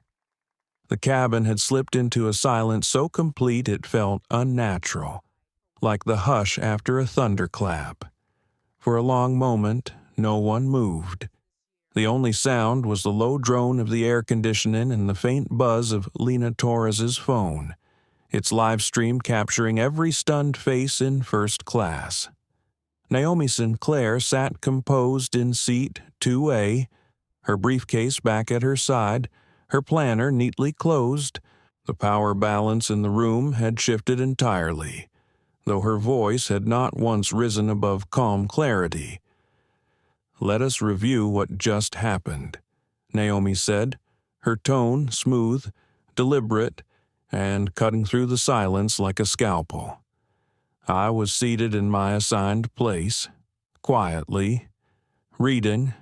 The cabin had slipped into a silence so complete it felt unnatural, like the hush after a thunderclap. For a long moment, no one moved. The only sound was the low drone of the air conditioning and the faint buzz of Lena Torres's phone, its live stream capturing every stunned face in first class. Naomi Sinclair sat composed in seat 2A, her briefcase back at her side, her planner neatly closed. The power balance in the room had shifted entirely, though her voice had not once risen above calm clarity. "Let us review what just happened," Naomi said, her tone smooth, deliberate, and cutting through the silence like a scalpel. "I was seated in my assigned place, quietly, reading.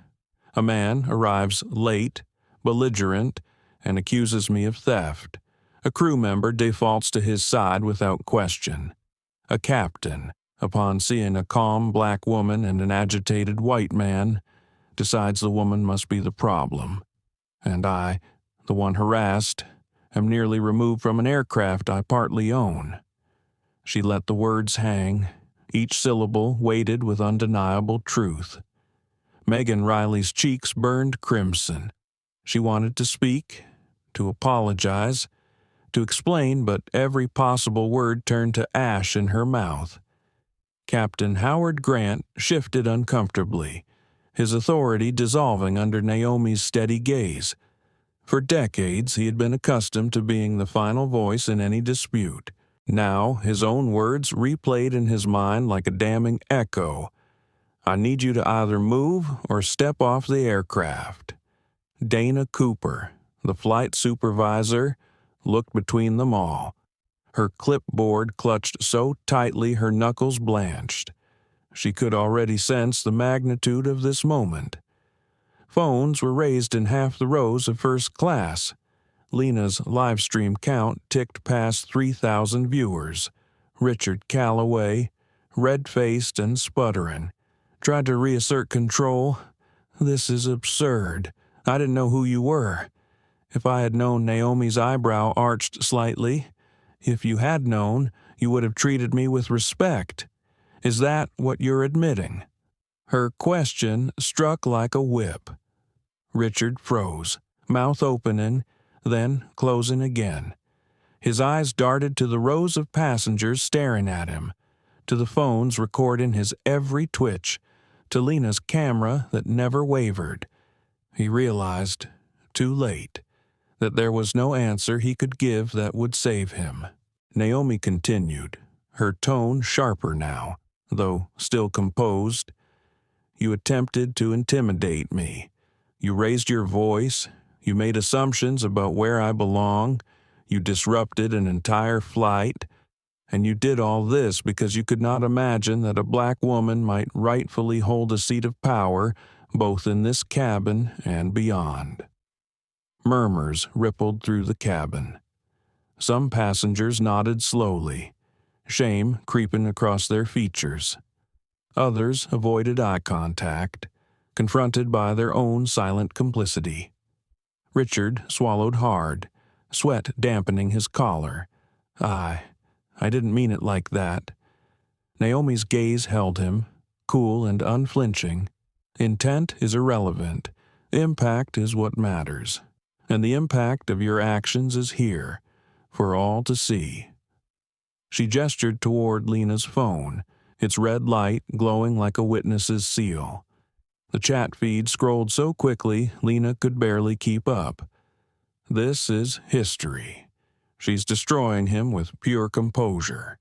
A man arrives late, belligerent, and accuses me of theft. A crew member defaults to his side without question. A captain, upon seeing a calm black woman and an agitated white man, decides the woman must be the problem. And I, the one harassed, am nearly removed from an aircraft I partly own." She let the words hang, each syllable weighted with undeniable truth. Megan Riley's cheeks burned crimson. She wanted to speak, to apologize, to explain, but every possible word turned to ash in her mouth. Captain Howard Grant shifted uncomfortably, his authority dissolving under Naomi's steady gaze. For decades, he had been accustomed to being the final voice in any dispute. Now, his own words replayed in his mind like a damning echo. "I need you to either move or step off the aircraft." Dana Cooper, the flight supervisor, looked between them all. Her clipboard clutched so tightly her knuckles blanched. She could already sense the magnitude of this moment. Phones were raised in half the rows of first class. Lena's live stream count ticked past 3,000 viewers. Richard Calloway, red-faced and sputtering, tried to reassert control. "This is absurd. I didn't know who you were." If I had known, Naomi's eyebrow arched slightly. "If you had known, you would have treated me with respect. Is that what you're admitting?" Her question struck like a whip. Richard froze, mouth opening, then closing again. His eyes darted to the rows of passengers staring at him, to the phones recording his every twitch, to Lena's camera that never wavered. He realized, too late, that there was no answer he could give that would save him. Naomi continued, her tone sharper now, though still composed. "You attempted to intimidate me. You raised your voice. You made assumptions about where I belong. You disrupted an entire flight. And you did all this because you could not imagine that a black woman might rightfully hold a seat of power both in this cabin and beyond." Murmurs rippled through the cabin. Some passengers nodded slowly, shame creeping across their features. Others avoided eye contact, confronted by their own silent complicity. Richard swallowed hard, sweat dampening his collar. I didn't mean it like that." Naomi's gaze held him, cool and unflinching. "Intent is irrelevant. Impact is what matters. And the impact of your actions is here, for all to see." She gestured toward Lena's phone, its red light glowing like a witness's seal. The chat feed scrolled so quickly Lena could barely keep up. This is history. She's destroying him with pure composure.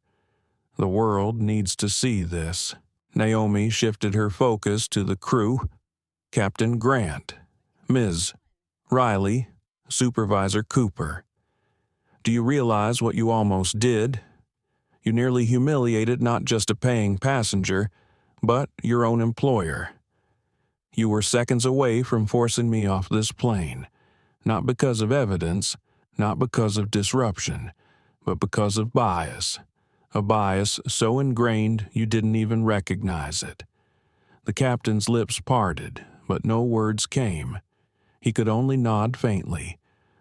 The world needs to see this. Naomi shifted her focus to the crew. Captain Grant, Ms. Riley, Supervisor Cooper. "Do you realize what you almost did? You nearly humiliated not just a paying passenger, but your own employer. You were seconds away from forcing me off this plane, not because of evidence, not because of disruption, but because of bias. A bias so ingrained you didn't even recognize it." The captain's lips parted, but no words came. He could only nod faintly,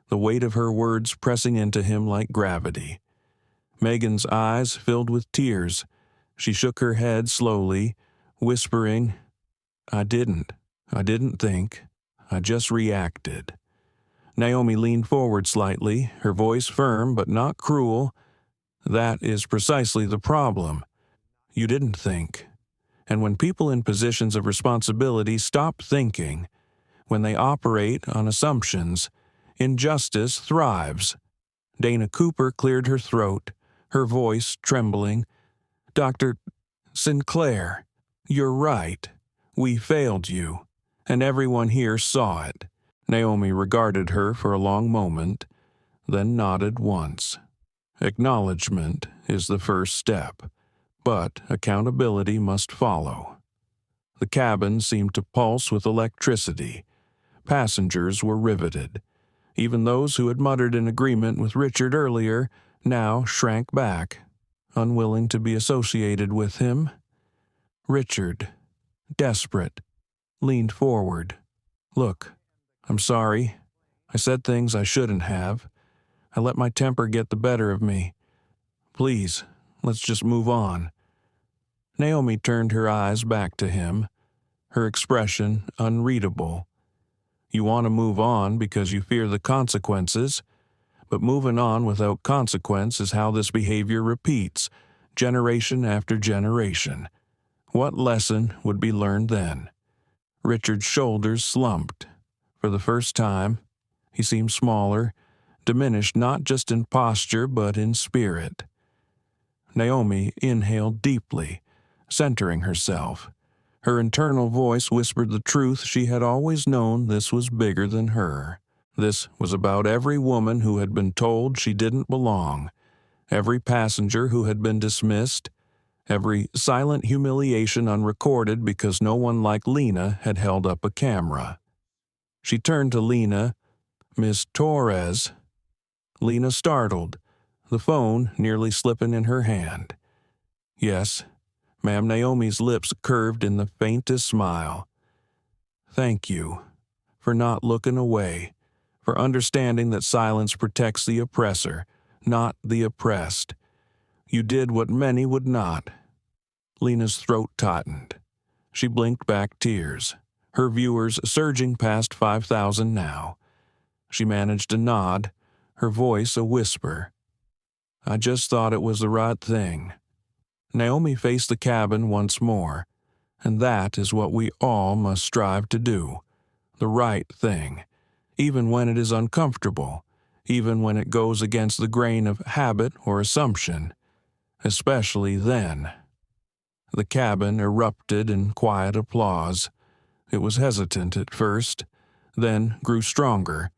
the weight of her words pressing into him like gravity. Megan's eyes filled with tears. She shook her head slowly, whispering, I didn't think. I just reacted." Naomi leaned forward slightly, her voice firm but not cruel. "That is precisely the problem. You didn't think. And when people in positions of responsibility stop thinking, when they operate on assumptions, injustice thrives." Dana Cooper cleared her throat, her voice trembling. "Dr. Sinclair, you're right. We failed you, and everyone here saw it." Naomi regarded her for a long moment, then nodded once. Acknowledgement is the first step, but accountability must follow. The cabin seemed to pulse with electricity. Passengers were riveted. Even those who had muttered in agreement with Richard earlier now shrank back, unwilling to be associated with him. Richard, desperate, leaned forward. "Look, I'm sorry. I said things I shouldn't have. I let my temper get the better of me. Please, let's just move on." Naomi turned her eyes back to him, her expression unreadable. "You want to move on because you fear the consequences, but moving on without consequence is how this behavior repeats, generation after generation. What lesson would be learned then?" Richard's shoulders slumped. For the first time, He seemed smaller, diminished not just in posture but in spirit. Naomi inhaled deeply, centering herself. Her internal voice whispered the truth she had always known: this was bigger than her. This was about every woman who had been told she didn't belong, every passenger who had been dismissed, every silent humiliation unrecorded because no one like Lena had held up a camera. She turned to Lena. "Miss Torres." Lena startled, the phone nearly slipping in her hand. "Yes." Ma'am. Naomi's lips curved in the faintest smile. "Thank you for not looking away, for understanding that silence protects the oppressor, not the oppressed. You did what many would not." Lena's throat tightened. She blinked back tears, her viewers surging past 5,000 now. She managed a nod, her voice a whisper. "I just thought it was the right thing." Naomi faced the cabin once more, and that is what we all must strive to do. The right thing, even when it is uncomfortable, even when it goes against the grain of habit or assumption. Especially then. The cabin erupted in quiet applause. It was hesitant at first, then grew stronger,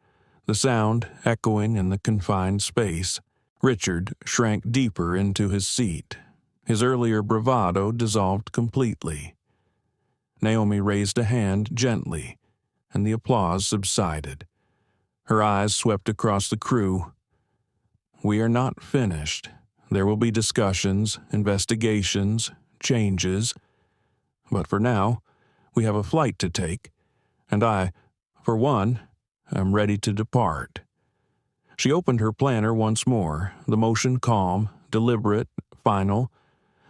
the sound echoing in the confined space. Richard shrank deeper into his seat. His earlier bravado dissolved completely. Naomi raised a hand gently, and the applause subsided. Her eyes swept across the crew. "We are not finished. There will be discussions, investigations, changes. But for now, we have a flight to take, and I, for one, am ready to depart." She opened her planner once more, the motion calm, deliberate, final.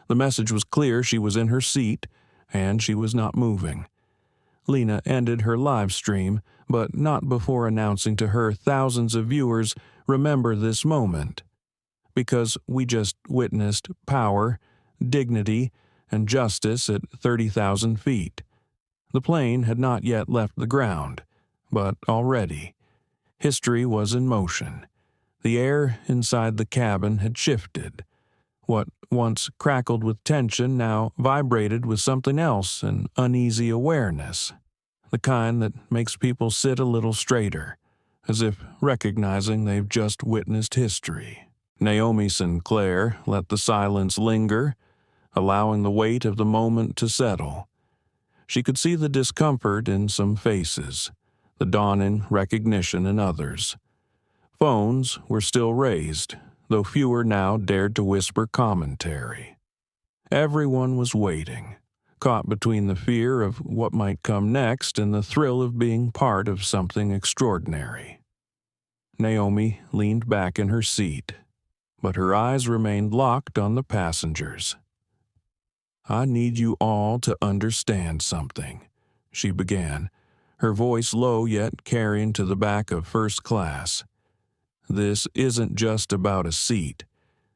The message was clear: she was in her seat, and she was not moving. Lena ended her live stream, but not before announcing to her thousands of viewers, "Remember this moment." Because we just witnessed power, dignity, and justice at 30,000 feet. The plane had not yet left the ground, but already. History was in motion. The air inside the cabin had shifted. What once crackled with tension now vibrated with something else, an uneasy awareness, the kind that makes people sit a little straighter, as if recognizing they've just witnessed history. Naomi Sinclair let the silence linger, allowing the weight of the moment to settle. She could see the discomfort in some faces, the dawning recognition in others. Phones were still raised, though fewer now dared to whisper commentary. Everyone was waiting, caught between the fear of what might come next and the thrill of being part of something extraordinary. Naomi leaned back in her seat, but her eyes remained locked on the passengers. "I need you all to understand something," she began, her voice low yet carrying to the back of first class. "This isn't just about a seat.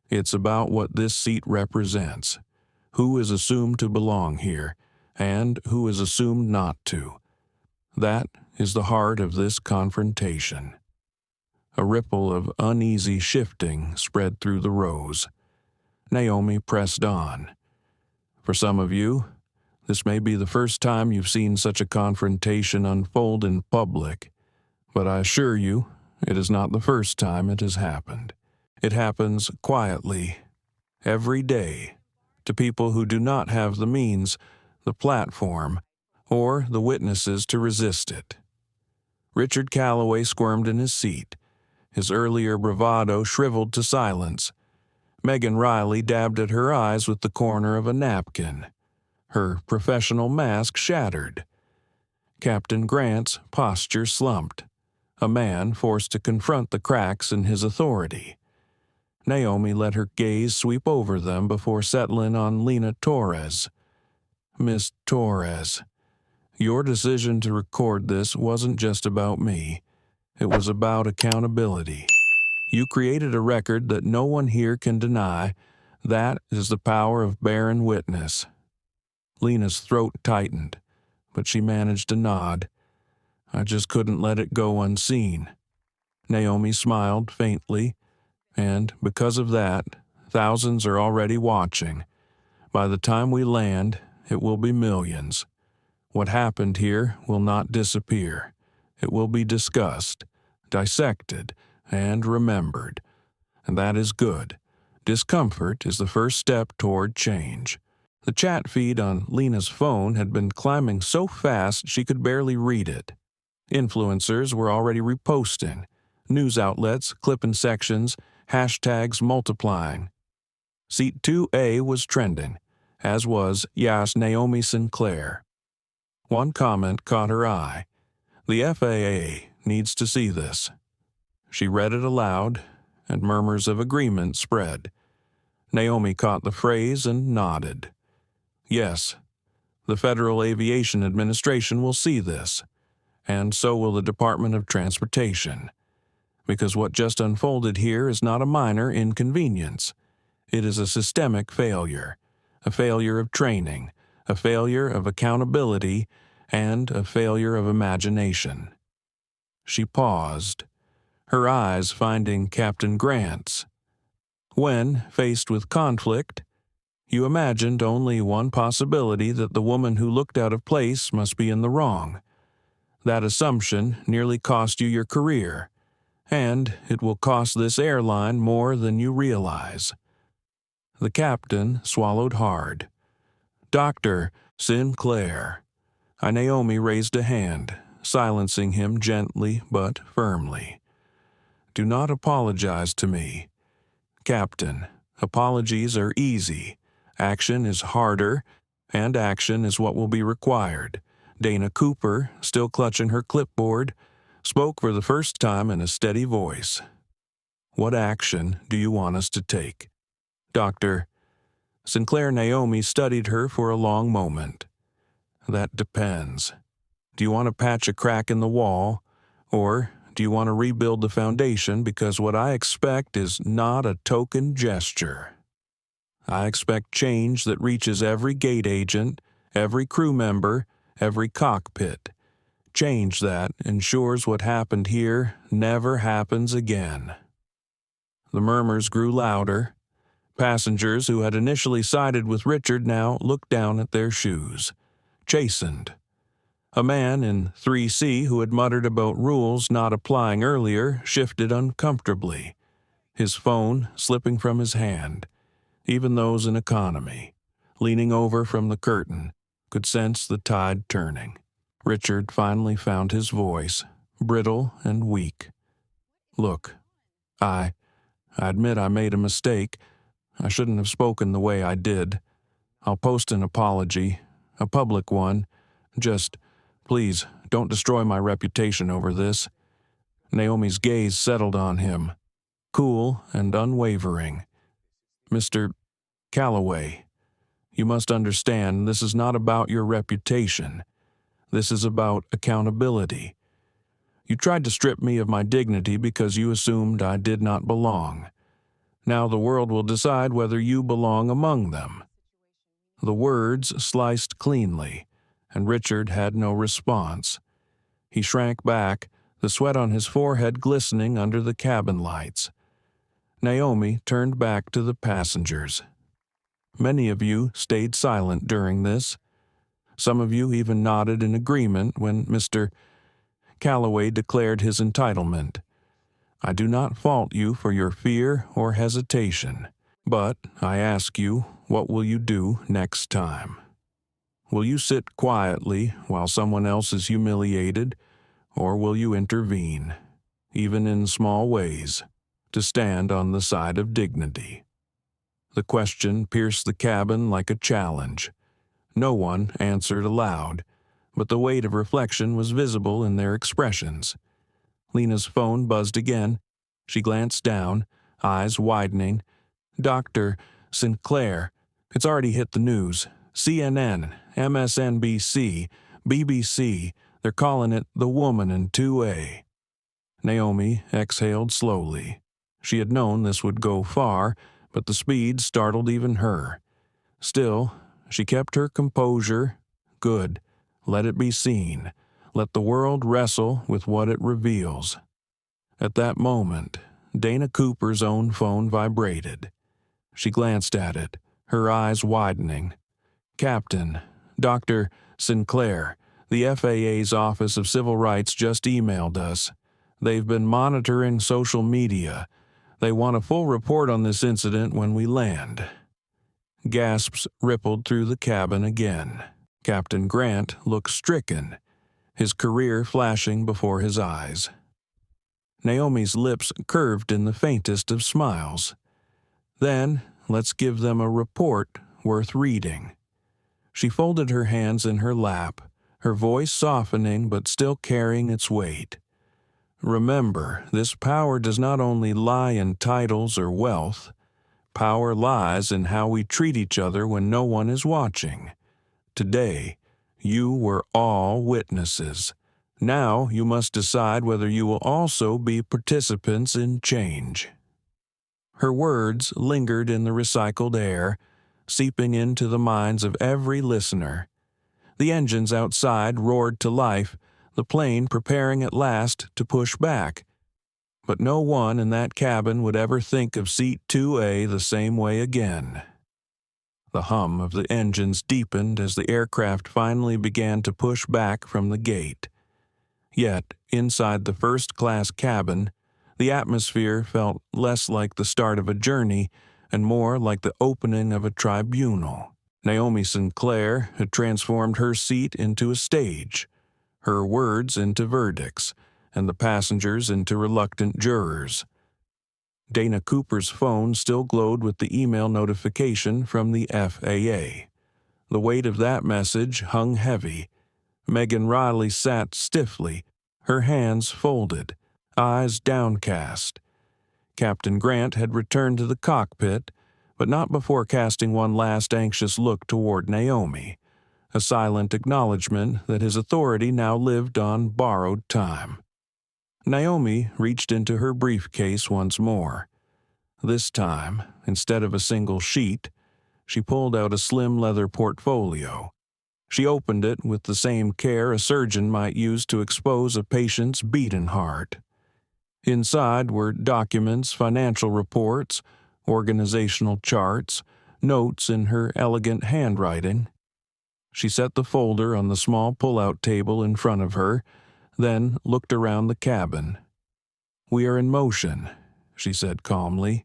It's about what this seat represents, who is assumed to belong here, and who is assumed not to. That is the heart of this confrontation." A ripple of uneasy shifting spread through the rows. Naomi pressed on. "For some of you, this may be the first time you've seen such a confrontation unfold in public, but I assure you, it is not the first time it has happened. It happens quietly, every day, to people who do not have the means, the platform, or the witnesses to resist it." Richard Calloway squirmed in his seat, his earlier bravado shriveled to silence. Megan Riley dabbed at her eyes with the corner of a napkin. Her professional mask shattered. Captain Grant's posture slumped, a man forced to confront the cracks in his authority. Naomi let her gaze sweep over them before settling on Lena Torres. "Miss Torres, your decision to record this wasn't just about me. It was about accountability. You created a record that no one here can deny. That is the power of bearing witness." Lena's throat tightened, but she managed to nod. "I just couldn't let it go unseen." Naomi smiled faintly, and because of that, thousands are already watching. By the time we land, it will be millions. What happened here will not disappear. It will be discussed, dissected, and remembered. And that is good. Discomfort is the first step toward change. The chat feed on Lena's phone had been climbing so fast she could barely read it. Influencers were already reposting. News outlets clipping sections, hashtags multiplying. Seat 2A was trending, as was Yas Naomi Sinclair. One comment caught her eye. The FAA needs to see this. She read it aloud, and murmurs of agreement spread. Naomi caught the phrase and nodded. Yes, the Federal Aviation Administration will see this, and so will the Department of Transportation, because what just unfolded here is not a minor inconvenience. It is a systemic failure, a failure of training, a failure of accountability, and a failure of imagination. She paused, her eyes finding Captain Grant's. When, faced with conflict, you imagined only one possibility, that the woman who looked out of place must be in the wrong. That assumption nearly cost you your career, and it will cost this airline more than you realize. The captain swallowed hard. Dr. Sinclair. Naomi raised a hand, silencing him gently but firmly. Do not apologize to me. Captain, apologies are easy. Action is harder, and action is what will be required. Dana Cooper, still clutching her clipboard, spoke for the first time in a steady voice. What action do you want us to take? Dr. Sinclair. Naomi studied her for a long moment. That depends. Do you want to patch a crack in the wall, or do you want to rebuild the foundation? Because what I expect is not a token gesture. I expect change that reaches every gate agent, every crew member, every cockpit. Change that ensures what happened here never happens again. The murmurs grew louder. Passengers who had initially sided with Richard now looked down at their shoes, chastened. A man in 3C who had muttered about rules not applying earlier shifted uncomfortably, his phone slipping from his hand. Even those in economy, leaning over from the curtain, could sense the tide turning. Richard finally found his voice, brittle and weak. Look, I admit I made a mistake. I shouldn't have spoken the way I did. I'll post an apology, a public one. Just, please, don't destroy my reputation over this. Naomi's gaze settled on him, cool and unwavering. Mr. Calloway, you must understand this is not about your reputation. This is about accountability. You tried to strip me of my dignity because you assumed I did not belong. Now the world will decide whether you belong among them. The words sliced cleanly, and Richard had no response. He shrank back, the sweat on his forehead glistening under the cabin lights. Naomi turned back to the passengers. Many of you stayed silent during this. Some of you even nodded in agreement when Mr. Calloway declared his entitlement. I do not fault you for your fear or hesitation, but I ask you, what will you do next time? Will you sit quietly while someone else is humiliated, or will you intervene, even in small ways, to stand on the side of dignity? The question pierced the cabin like a challenge. No one answered aloud, but the weight of reflection was visible in their expressions. Lena's phone buzzed again. She glanced down, eyes widening. Dr. Sinclair, it's already hit the news. CNN, MSNBC, BBC, they're calling it the woman in 2A. Naomi exhaled slowly. She had known this would go far, but the speed startled even her. Still, she kept her composure. Good. Let it be seen. Let the world wrestle with what it reveals. At that moment, Dana Cooper's own phone vibrated. She glanced at it, her eyes widening. "Captain, Dr. Sinclair, the FAA's Office of Civil Rights just emailed us. They've been monitoring social media. They want a full report on this incident when we land." Gasps rippled through the cabin again. Captain Grant looked stricken, his career flashing before his eyes. Naomi's lips curved in the faintest of smiles. "Then, let's give them a report worth reading." She folded her hands in her lap, her voice softening but still carrying its weight. "Remember, this power does not only lie in titles or wealth. Power lies in how we treat each other when no one is watching. Today, you were all witnesses. Now you must decide whether you will also be participants in change." Her words lingered in the recycled air, seeping into the minds of every listener. The engines outside roared to life, the plane preparing at last to push back. But no one in that cabin would ever think of Seat 2A the same way again. The hum of the engines deepened as the aircraft finally began to push back from the gate. Yet, inside the first-class cabin, the atmosphere felt less like the start of a journey and more like the opening of a tribunal. Naomi Sinclair had transformed her seat into a stage, her words into verdicts, and the passengers into reluctant jurors. Dana Cooper's phone still glowed with the email notification from the FAA. The weight of that message hung heavy. Megan Riley sat stiffly, her hands folded, eyes downcast. Captain Grant had returned to the cockpit, but not before casting one last anxious look toward Naomi, a silent acknowledgement that his authority now lived on borrowed time. Naomi reached into her briefcase once more. This time, instead of a single sheet, she pulled out a slim leather portfolio. She opened it with the same care a surgeon might use to expose a patient's beating heart. Inside were documents, financial reports, organizational charts, notes in her elegant handwriting. She set the folder on the small pull-out table in front of her, then looked around the cabin. "We are in motion," she said calmly.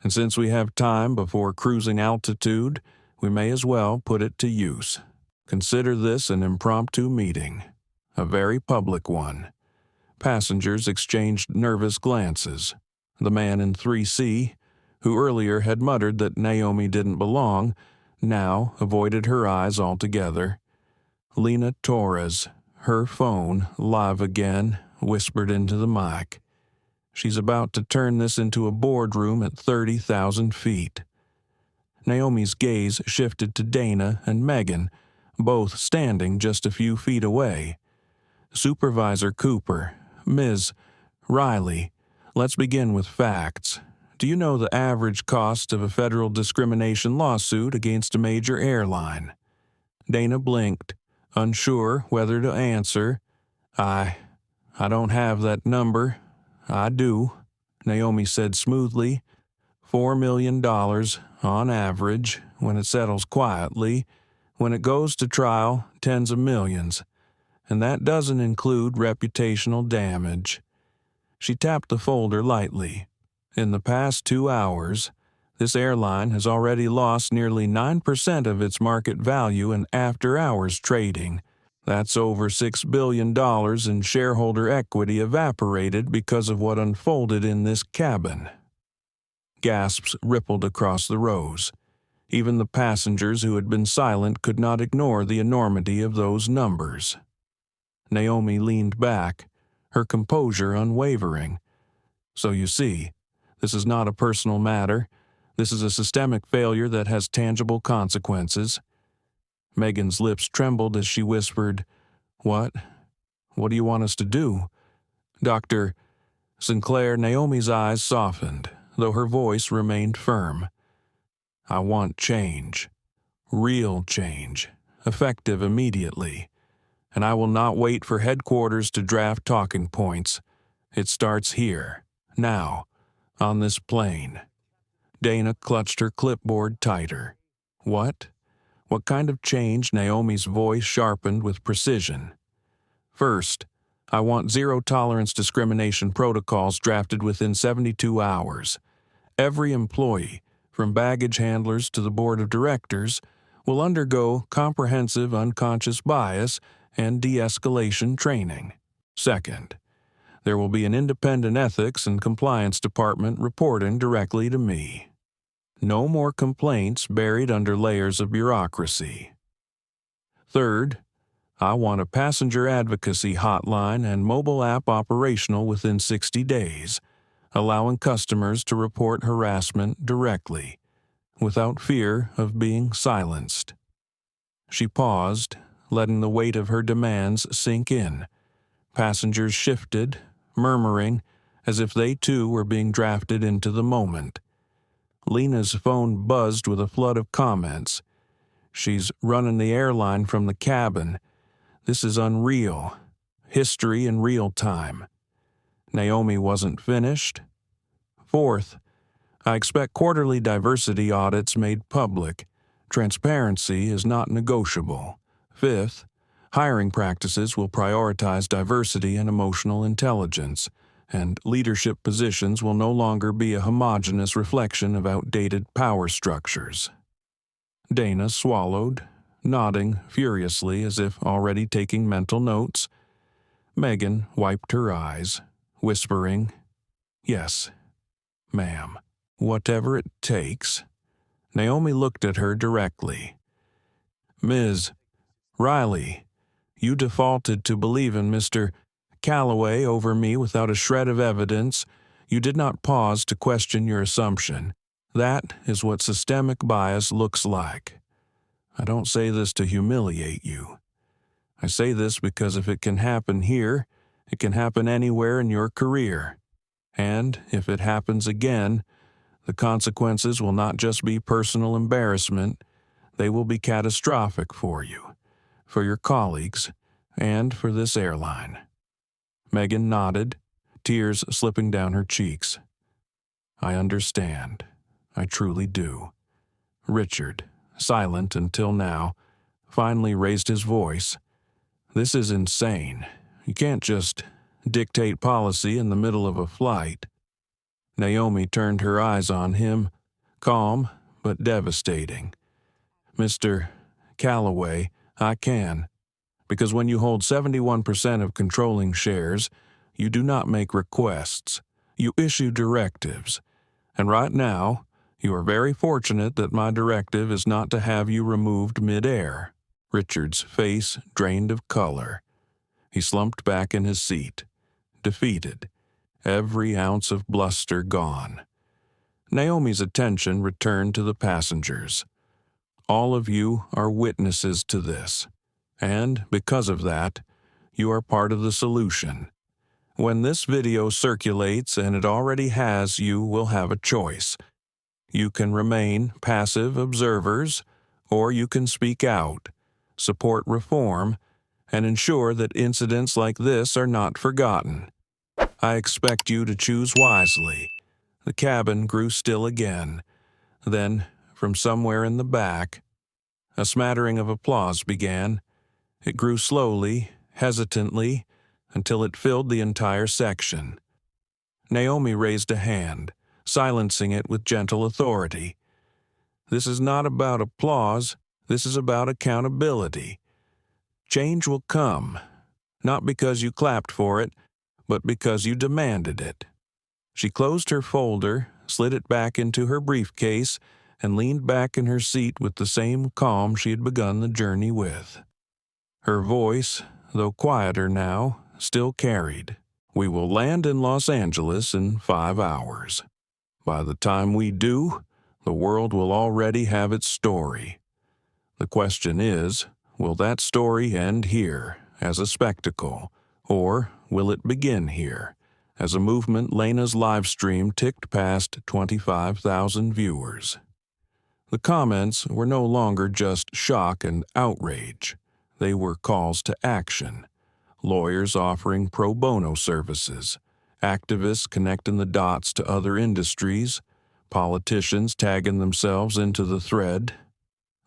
"And since we have time before cruising altitude, we may as well put it to use. Consider this an impromptu meeting, a very public one." Passengers exchanged nervous glances. The man in 3C, who earlier had muttered that Naomi didn't belong, now avoided her eyes altogether. Lena Torres, her phone live again, whispered into the mic. "She's about to turn this into a boardroom at 30,000 feet. Naomi's gaze shifted to Dana and Megan, both standing just a few feet away. "Supervisor Cooper, Ms. Riley, let's begin with facts. Do you know the average cost of a federal discrimination lawsuit against a major airline?" Dana blinked, unsure whether to answer. I don't have that number." "I do," Naomi said smoothly. $4 million, on average, when it settles quietly. When it goes to trial, tens of millions. And that doesn't include reputational damage." She tapped the folder lightly. "In the past 2 hours, this airline has already lost nearly 9% of its market value in after-hours trading. That's over $6 billion in shareholder equity evaporated because of what unfolded in this cabin." Gasps rippled across the rows. Even the passengers who had been silent could not ignore the enormity of those numbers. Naomi leaned back, her composure unwavering. "So you see, this is not a personal matter. This is a systemic failure that has tangible consequences." Megan's lips trembled as she whispered, What do you want us to do?" "Dr. Sinclair," Naomi's eyes softened, though her voice remained firm. "I want change. Real change. Effective immediately. And I will not wait for headquarters to draft talking points. It starts here, now, on this plane. Dana clutched her clipboard tighter. What? What kind of change? Naomi's voice sharpened with precision. First, I want zero-tolerance discrimination protocols drafted within 72 hours. Every employee, from baggage handlers to the board of directors, will undergo comprehensive unconscious bias and de-escalation training. Second, there will be an independent ethics and compliance department reporting directly to me. No more complaints buried under layers of bureaucracy. Third, I want a passenger advocacy hotline and mobile app operational within 60 days, allowing customers to report harassment directly, without fear of being silenced. She paused, letting the weight of her demands sink in. Passengers shifted, murmuring, as if they too were being drafted into the moment. Lena's phone buzzed with a flood of comments. She's running the airline from the cabin. This is unreal. History in real time. Naomi wasn't finished. Fourth, I expect quarterly diversity audits made public. Transparency is not negotiable. Fifth, hiring practices will prioritize diversity and emotional intelligence, and leadership positions will no longer be a homogeneous reflection of outdated power structures. Dana swallowed, nodding furiously as if already taking mental notes. Megan wiped her eyes, whispering, "Yes, ma'am, whatever it takes." Naomi looked at her directly. "Ms. Riley, you defaulted to believe in Mr. Calloway over me without a shred of evidence. You did not pause to question your assumption. That is what systemic bias looks like. I don't say this to humiliate you. I say this because if it can happen here, it can happen anywhere in your career. And if it happens again, the consequences will not just be personal embarrassment, they will be catastrophic for you, for your colleagues, and for this airline." Megan nodded, tears slipping down her cheeks. "I understand. I truly do." Richard, silent until now, finally raised his voice. "This is insane. You can't just dictate policy in the middle of a flight." Naomi turned her eyes on him, calm but devastating. "Mr. Calloway, I can. Because when you hold 71% of controlling shares, you do not make requests. You issue directives. And right now, you are very fortunate that my directive is not to have you removed mid-air." Richard's face drained of color. He slumped back in his seat, defeated, every ounce of bluster gone. Naomi's attention returned to the passengers. "All of you are witnesses to this. And because of that, you are part of the solution. When this video circulates, and it already has, you will have a choice. You can remain passive observers, or you can speak out, support reform, and ensure that incidents like this are not forgotten. I expect you to choose wisely." The cabin grew still again. Then, from somewhere in the back, a smattering of applause began. It grew slowly, hesitantly, until it filled the entire section. Naomi raised a hand, silencing it with gentle authority. "This is not about applause. This is about accountability. Change will come, not because you clapped for it, but because you demanded it." She closed her folder, slid it back into her briefcase, and leaned back in her seat with the same calm she had begun the journey with. Her voice, though quieter now, still carried. "We will land in Los Angeles in 5 hours. By the time we do, the world will already have its story. The question is, will that story end here, as a spectacle, or will it begin here, as a movement?" Lena's live stream ticked past 25,000 viewers. The comments were no longer just shock and outrage. They were calls to action. Lawyers offering pro bono services, activists connecting the dots to other industries, politicians tagging themselves into the thread.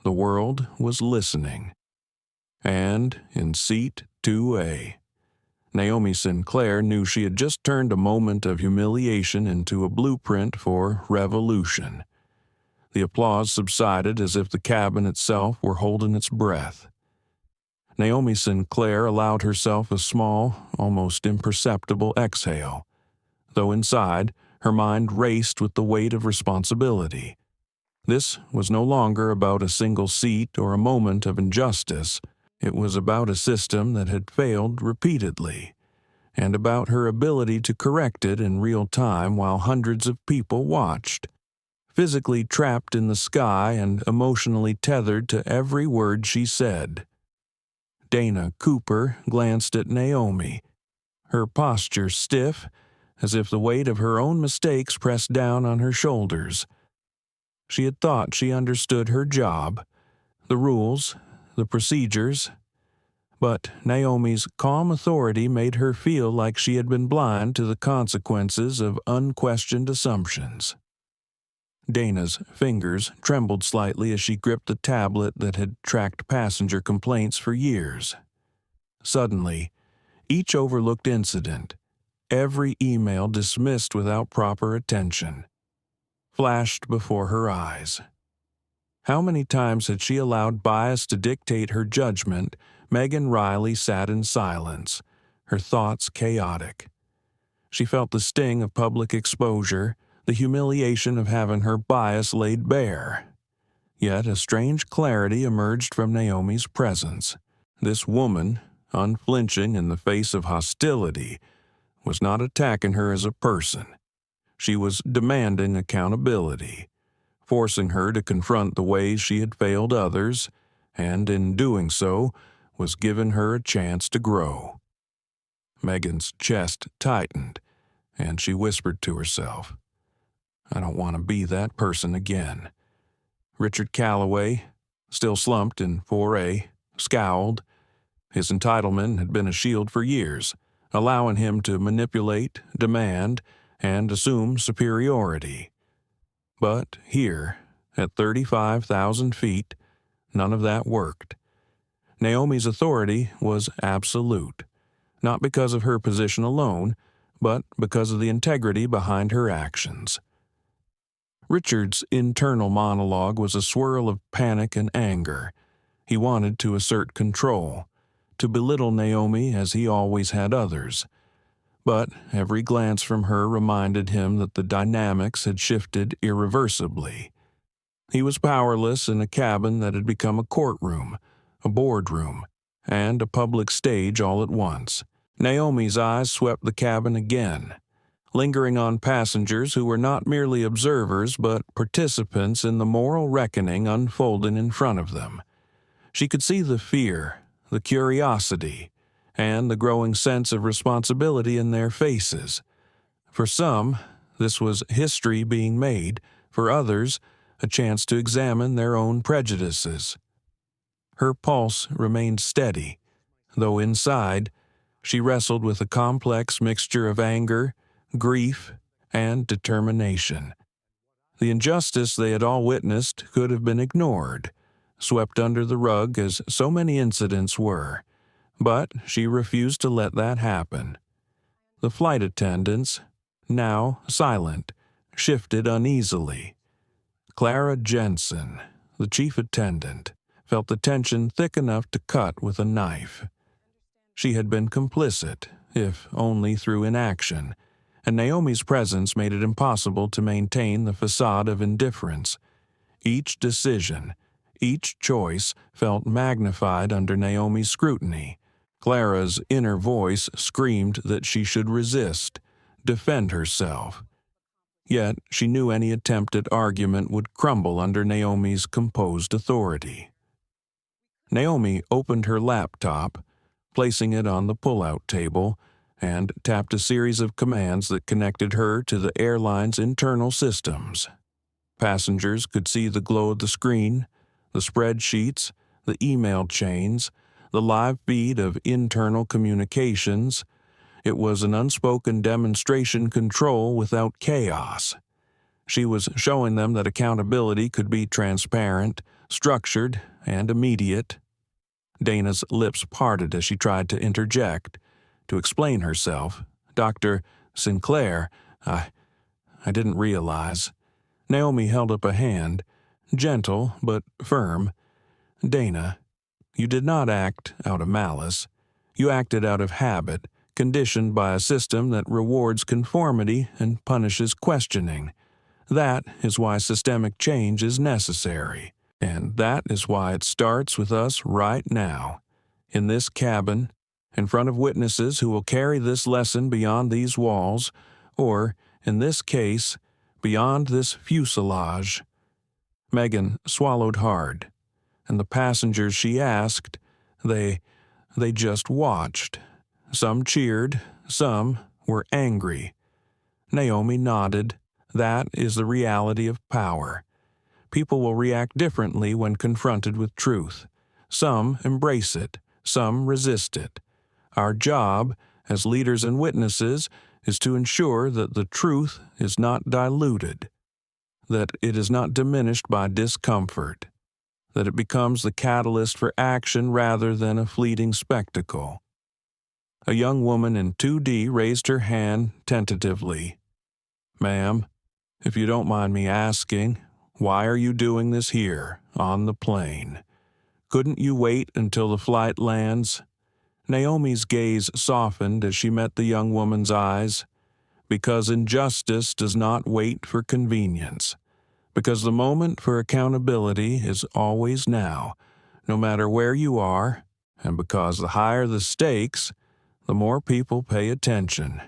The world was listening. And in seat 2A, Naomi Sinclair knew she had just turned a moment of humiliation into a blueprint for revolution. The applause subsided as if the cabin itself were holding its breath. Naomi Sinclair allowed herself a small, almost imperceptible exhale, though inside, her mind raced with the weight of responsibility. This was no longer about a single seat or a moment of injustice. It was about a system that had failed repeatedly, and about her ability to correct it in real time while hundreds of people watched, physically trapped in the sky and emotionally tethered to every word she said. Dana Cooper glanced at Naomi, her posture stiff, as if the weight of her own mistakes pressed down on her shoulders. She had thought she understood her job, the rules, the procedures, but Naomi's calm authority made her feel like she had been blind to the consequences of unquestioned assumptions. Dana's fingers trembled slightly as she gripped the tablet that had tracked passenger complaints for years. Suddenly, each overlooked incident, every email dismissed without proper attention, flashed before her eyes. How many times had she allowed bias to dictate her judgment? Megan Riley sat in silence, her thoughts chaotic. She felt the sting of public exposure, the humiliation of having her bias laid bare. Yet a strange clarity emerged from Naomi's presence. This woman, unflinching in the face of hostility, was not attacking her as a person. She was demanding accountability, forcing her to confront the ways she had failed others, and in doing so, was giving her a chance to grow. Megan's chest tightened, and she whispered to herself, "I don't want to be that person again." Richard Calloway, still slumped in 4A, scowled. His entitlement had been a shield for years, allowing him to manipulate, demand, and assume superiority. But here, at 35,000 feet, none of that worked. Naomi's authority was absolute, not because of her position alone, but because of the integrity behind her actions. Richard's internal monologue was a swirl of panic and anger. He wanted to assert control, to belittle Naomi as he always had others. But every glance from her reminded him that the dynamics had shifted irreversibly. He was powerless in a cabin that had become a courtroom, a boardroom, and a public stage all at once. Naomi's eyes swept the cabin again, lingering on passengers who were not merely observers but participants in the moral reckoning unfolding in front of them. She could see the fear, the curiosity, and the growing sense of responsibility in their faces. For some, this was history being made; for others, a chance to examine their own prejudices. Her pulse remained steady, though inside, she wrestled with a complex mixture of anger, grief, and determination. The injustice they had all witnessed could have been ignored, swept under the rug as so many incidents were, but she refused to let that happen. The flight attendants, now silent, shifted uneasily. Clara Jensen, the chief attendant, felt the tension thick enough to cut with a knife. She had been complicit, if only through inaction, and Naomi's presence made it impossible to maintain the facade of indifference. Each decision, each choice felt magnified under Naomi's scrutiny. Clara's inner voice screamed that she should resist, defend herself. Yet she knew any attempt at argument would crumble under Naomi's composed authority. Naomi opened her laptop, placing it on the pull-out table, and tapped a series of commands that connected her to the airline's internal systems. Passengers could see the glow of the screen, the spreadsheets, the email chains, the live feed of internal communications. It was an unspoken demonstration control without chaos. She was showing them that accountability could be transparent, structured, and immediate. Dana's lips parted as she tried to interject, to explain herself. Dr. Sinclair, I didn't realize. Naomi held up a hand, gentle but firm. Dana, you did not act out of malice. You acted out of habit, conditioned by a system that rewards conformity and punishes questioning. That is why systemic change is necessary, and that is why it starts with us right now, in this cabin, in front of witnesses who will carry this lesson beyond these walls, or, in this case, beyond this fuselage. Megan swallowed hard, and the passengers she asked, they just watched. Some cheered, some were angry. Naomi nodded. That is the reality of power. People will react differently when confronted with truth. Some embrace it, some resist it. Our job, as leaders and witnesses, is to ensure that the truth is not diluted, that it is not diminished by discomfort, that it becomes the catalyst for action rather than a fleeting spectacle. A young woman in 2D raised her hand tentatively. Ma'am, if you don't mind me asking, why are you doing this here, on the plane? Couldn't you wait until the flight lands? Naomi's gaze softened as she met the young woman's eyes. Because injustice does not wait for convenience. Because the moment for accountability is always now, no matter where you are, and because the higher the stakes, the more people pay attention,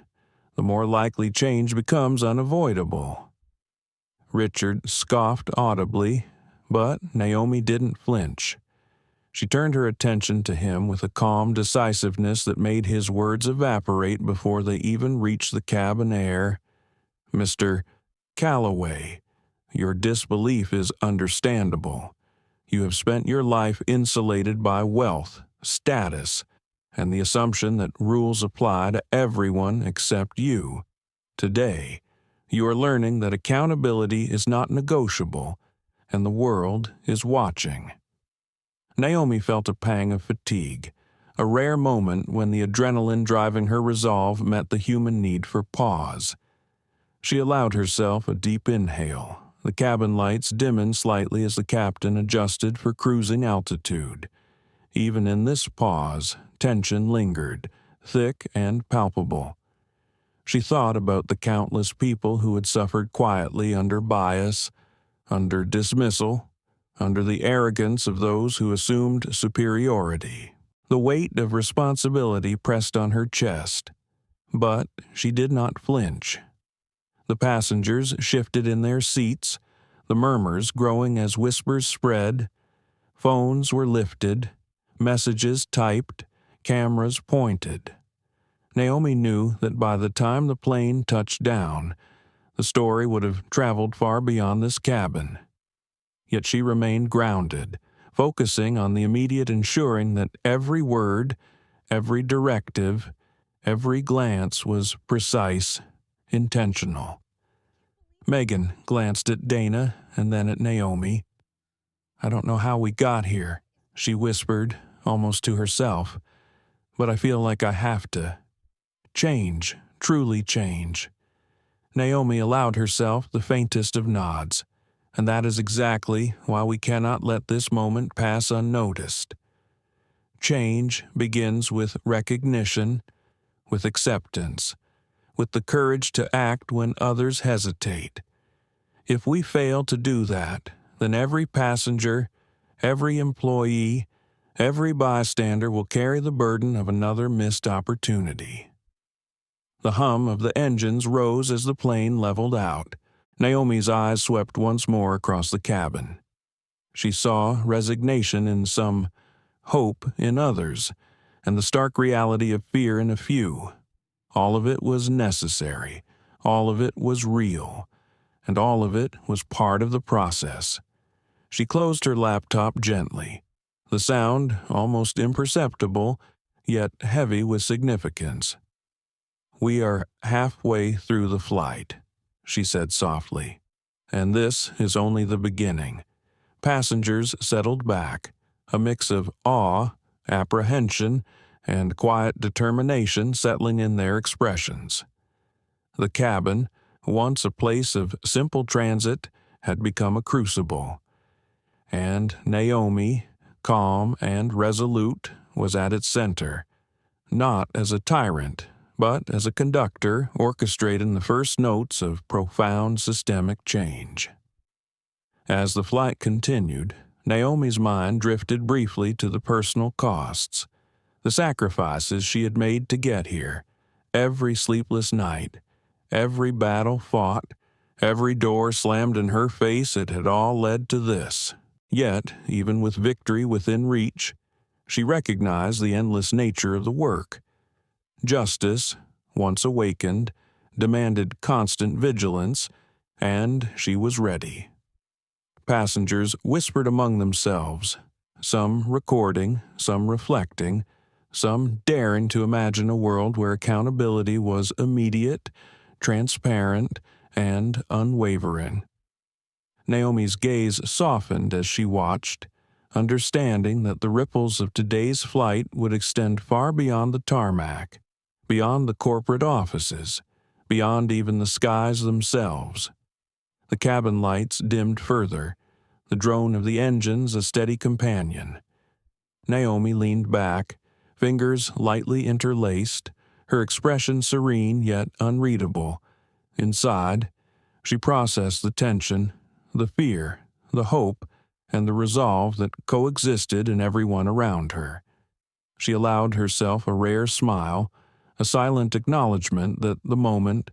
the more likely change becomes unavoidable. Richard scoffed audibly, but Naomi didn't flinch. She turned her attention to him with a calm decisiveness that made his words evaporate before they even reached the cabin air. Mr. Calloway, your disbelief is understandable. You have spent your life insulated by wealth, status, and the assumption that rules apply to everyone except you. Today, you are learning that accountability is not negotiable, and the world is watching. Naomi felt a pang of fatigue, a rare moment when the adrenaline driving her resolve met the human need for pause. She allowed herself a deep inhale, the cabin lights dimming slightly as the captain adjusted for cruising altitude. Even in this pause, tension lingered, thick and palpable. She thought about the countless people who had suffered quietly under bias, under dismissal, under the arrogance of those who assumed superiority. The weight of responsibility pressed on her chest, but she did not flinch. The passengers shifted in their seats, the murmurs growing as whispers spread. Phones were lifted, messages typed, cameras pointed. Naomi knew that by the time the plane touched down, the story would have traveled far beyond this cabin. Yet she remained grounded, focusing on the immediate ensuring that every word, every directive, every glance was precise, intentional. Megan glanced at Dana and then at Naomi. I don't know how we got here, she whispered, almost to herself, but I feel like I have to. Change, truly change. Naomi allowed herself the faintest of nods, and that is exactly why we cannot let this moment pass unnoticed. Change begins with recognition, with acceptance, with the courage to act when others hesitate. If we fail to do that, then every passenger, every employee, every bystander will carry the burden of another missed opportunity. The hum of the engines rose as the plane leveled out. Naomi's eyes swept once more across the cabin. She saw resignation in some, hope in others, and the stark reality of fear in a few. All of it was necessary, all of it was real, and all of it was part of the process. She closed her laptop gently, the sound almost imperceptible, yet heavy with significance. "We are halfway through the flight," she said softly. "And this is only the beginning." Passengers settled back, a mix of awe, apprehension, and quiet determination settling in their expressions. The cabin, once a place of simple transit, had become a crucible, and Naomi, calm and resolute, was at its center, not as a tyrant, but as a conductor orchestrating the first notes of profound systemic change. As the flight continued, Naomi's mind drifted briefly to the personal costs, the sacrifices she had made to get here, every sleepless night, every battle fought, every door slammed in her face. It had all led to this. Yet, even with victory within reach, she recognized the endless nature of the work. Justice, once awakened, demanded constant vigilance, and she was ready. Passengers whispered among themselves, some recording, some reflecting, some daring to imagine a world where accountability was immediate, transparent, and unwavering. Naomi's gaze softened as she watched, understanding that the ripples of today's flight would extend far beyond the tarmac, beyond the corporate offices, beyond even the skies themselves. The cabin lights dimmed further, the drone of the engines a steady companion. Naomi leaned back, fingers lightly interlaced, her expression serene yet unreadable. Inside, she processed the tension, the fear, the hope, and the resolve that coexisted in everyone around her. She allowed herself a rare smile, a silent acknowledgement that the moment,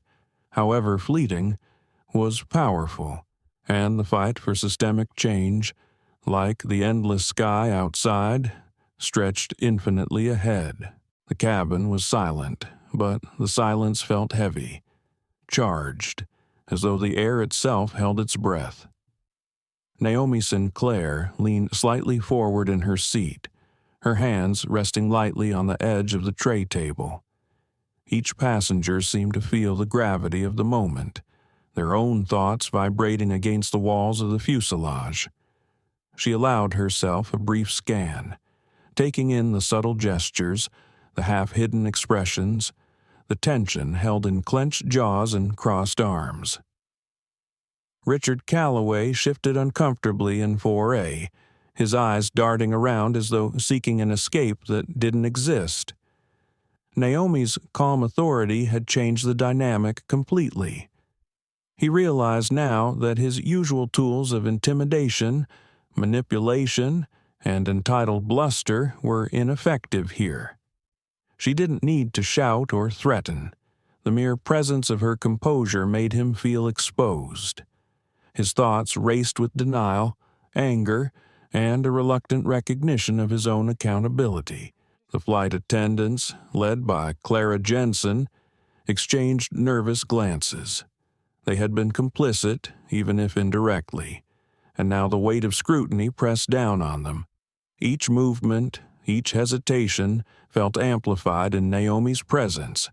however fleeting, was powerful, and the fight for systemic change, like the endless sky outside, stretched infinitely ahead. The cabin was silent, but the silence felt heavy, charged, as though the air itself held its breath. Naomi Sinclair leaned slightly forward in her seat, her hands resting lightly on the edge of the tray table. Each passenger seemed to feel the gravity of the moment, their own thoughts vibrating against the walls of the fuselage. She allowed herself a brief scan, taking in the subtle gestures, the half-hidden expressions, the tension held in clenched jaws and crossed arms. Richard Calloway shifted uncomfortably in 4A, his eyes darting around as though seeking an escape that didn't exist. Naomi's calm authority had changed the dynamic completely. He realized now that his usual tools of intimidation, manipulation, and entitled bluster were ineffective here. She didn't need to shout or threaten. The mere presence of her composure made him feel exposed. His thoughts raced with denial, anger, and a reluctant recognition of his own accountability. The flight attendants, led by Clara Jensen, exchanged nervous glances. They had been complicit, even if indirectly, and now the weight of scrutiny pressed down on them. Each movement, each hesitation, felt amplified in Naomi's presence.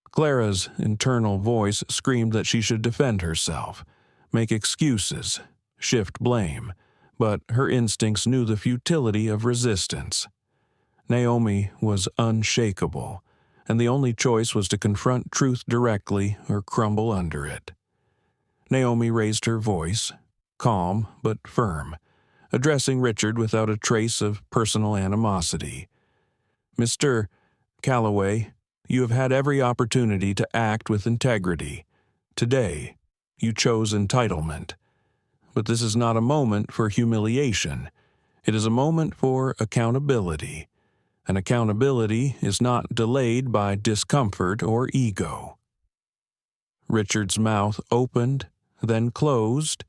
Clara's internal voice screamed that she should defend herself, make excuses, shift blame, but her instincts knew the futility of resistance. Naomi was unshakable, and the only choice was to confront truth directly or crumble under it. Naomi raised her voice, calm but firm, addressing Richard without a trace of personal animosity. "Mr. Calloway, you have had every opportunity to act with integrity. Today, you chose entitlement. But this is not a moment for humiliation. It is a moment for accountability. And accountability is not delayed by discomfort or ego." Richard's mouth opened, then closed.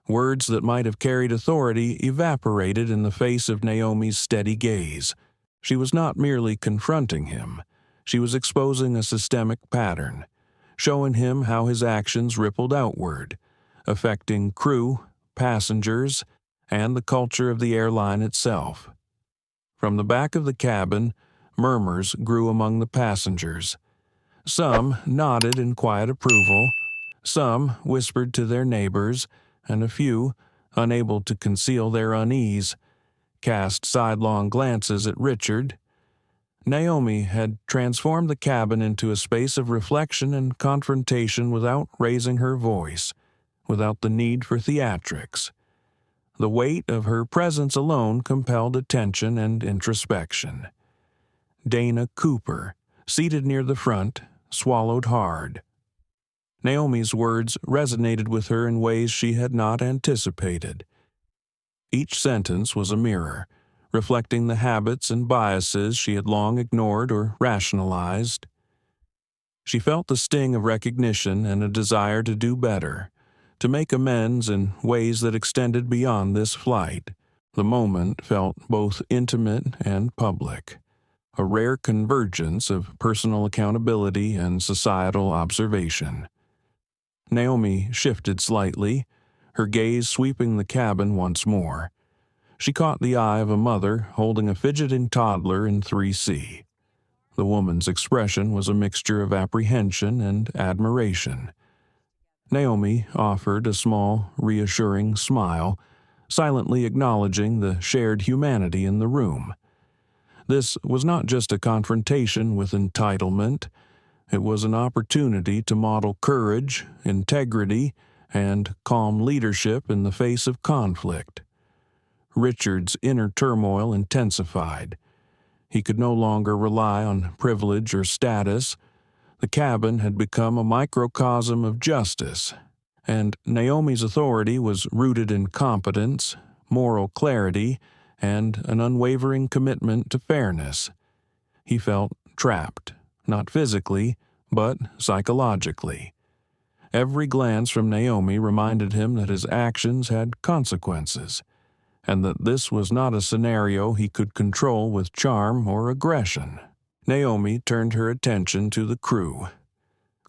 Words that might have carried authority evaporated in the face of Naomi's steady gaze. She was not merely confronting him. She was exposing a systemic pattern, showing him how his actions rippled outward, affecting crew, passengers, and the culture of the airline itself. From the back of the cabin, murmurs grew among the passengers. Some nodded in quiet approval, some whispered to their neighbors, and a few, unable to conceal their unease, cast sidelong glances at Richard. Naomi had transformed the cabin into a space of reflection and confrontation without raising her voice, without the need for theatrics. The weight of her presence alone compelled attention and introspection. Dana Cooper, seated near the front, swallowed hard. Naomi's words resonated with her in ways she had not anticipated. Each sentence was a mirror, reflecting the habits and biases she had long ignored or rationalized. She felt the sting of recognition and a desire to do better, to make amends in ways that extended beyond this flight. The moment felt both intimate and public, a rare convergence of personal accountability and societal observation. Naomi shifted slightly, her gaze sweeping the cabin once more. She caught the eye of a mother holding a fidgeting toddler in 3C. The woman's expression was a mixture of apprehension and admiration. Naomi offered a small, reassuring smile, silently acknowledging the shared humanity in the room. This was not just a confrontation with entitlement. It was an opportunity to model courage, integrity, and calm leadership in the face of conflict. Richard's inner turmoil intensified. He could no longer rely on privilege or status. The cabin had become a microcosm of justice, and Naomi's authority was rooted in competence, moral clarity, and an unwavering commitment to fairness. He felt trapped, not physically, but psychologically. Every glance from Naomi reminded him that his actions had consequences, and that this was not a scenario he could control with charm or aggression. Naomi turned her attention to the crew.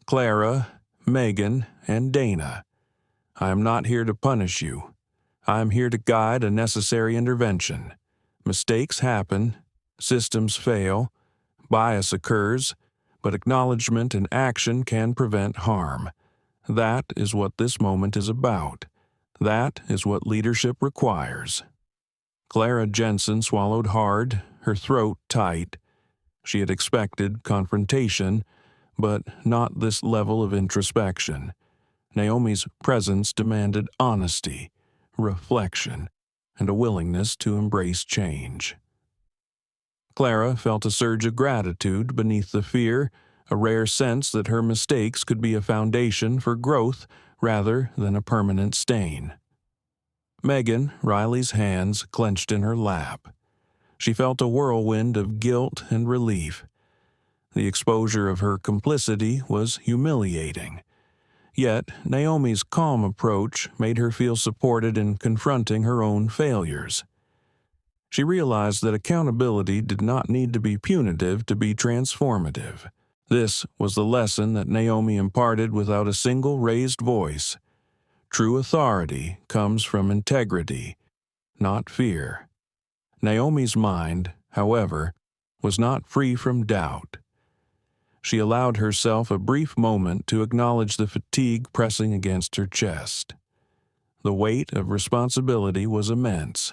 Clara, Megan, and Dana. I am not here to punish you. I am here to guide a necessary intervention. Mistakes happen, systems fail, bias occurs, but acknowledgement and action can prevent harm. That is what this moment is about. That is what leadership requires. Clara Jensen swallowed hard, her throat tight. She had expected confrontation, but not this level of introspection. Naomi's presence demanded honesty, reflection, and a willingness to embrace change. Clara felt a surge of gratitude beneath the fear, a rare sense that her mistakes could be a foundation for growth rather than a permanent stain. Megan, Riley's hands clenched in her lap. She felt a whirlwind of guilt and relief. The exposure of her complicity was humiliating. Yet, Naomi's calm approach made her feel supported in confronting her own failures. She realized that accountability did not need to be punitive to be transformative. This was the lesson that Naomi imparted without a single raised voice. True authority comes from integrity, not fear. Naomi's mind, however, was not free from doubt. She allowed herself a brief moment to acknowledge the fatigue pressing against her chest. The weight of responsibility was immense.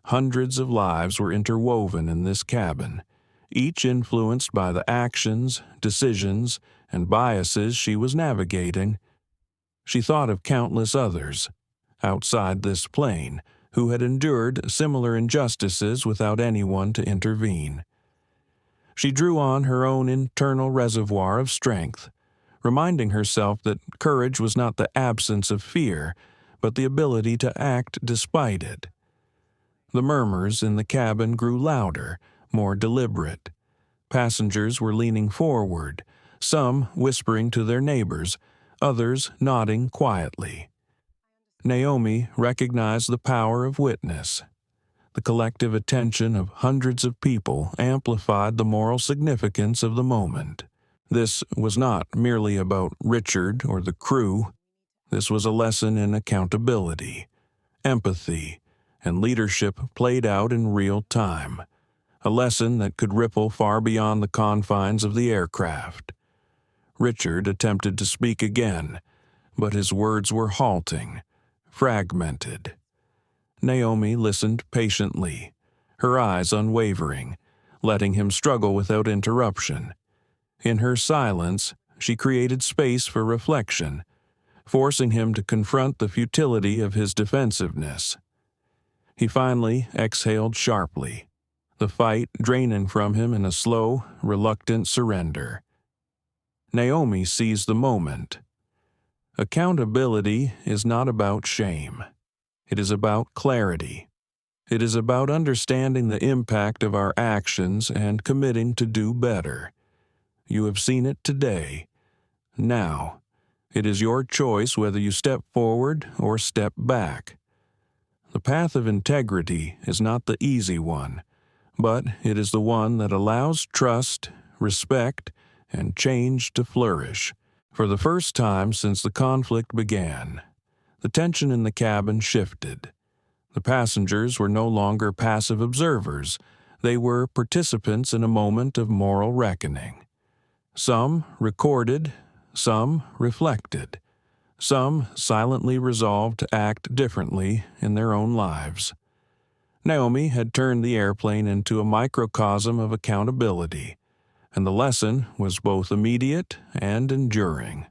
Hundreds of lives were interwoven in this cabin, each influenced by the actions, decisions, and biases she was navigating. She thought of countless others, outside this plane, who had endured similar injustices without anyone to intervene. She drew on her own internal reservoir of strength, reminding herself that courage was not the absence of fear, but the ability to act despite it. The murmurs in the cabin grew louder, more deliberate. Passengers were leaning forward, some whispering to their neighbors, others nodding quietly. Naomi recognized the power of witness. The collective attention of hundreds of people amplified the moral significance of the moment. This was not merely about Richard or the crew. This was a lesson in accountability, empathy, and leadership played out in real time, a lesson that could ripple far beyond the confines of the aircraft. Richard attempted to speak again, but his words were halting, fragmented. Naomi listened patiently, her eyes unwavering, letting him struggle without interruption. In her silence, she created space for reflection, forcing him to confront the futility of his defensiveness. He finally exhaled sharply, the fight draining from him in a slow, reluctant surrender. Naomi seized the moment. Accountability is not about shame. It is about clarity. It is about understanding the impact of our actions and committing to do better. You have seen it today. Now, it is your choice whether you step forward or step back. The path of integrity is not the easy one, but it is the one that allows trust, respect, and change to flourish. For the first time since the conflict began, the tension in the cabin shifted. The passengers were no longer passive observers. They were participants in a moment of moral reckoning. Some recorded, some reflected. Some silently resolved to act differently in their own lives. Naomi had turned the airplane into a microcosm of accountability, and the lesson was both immediate and enduring.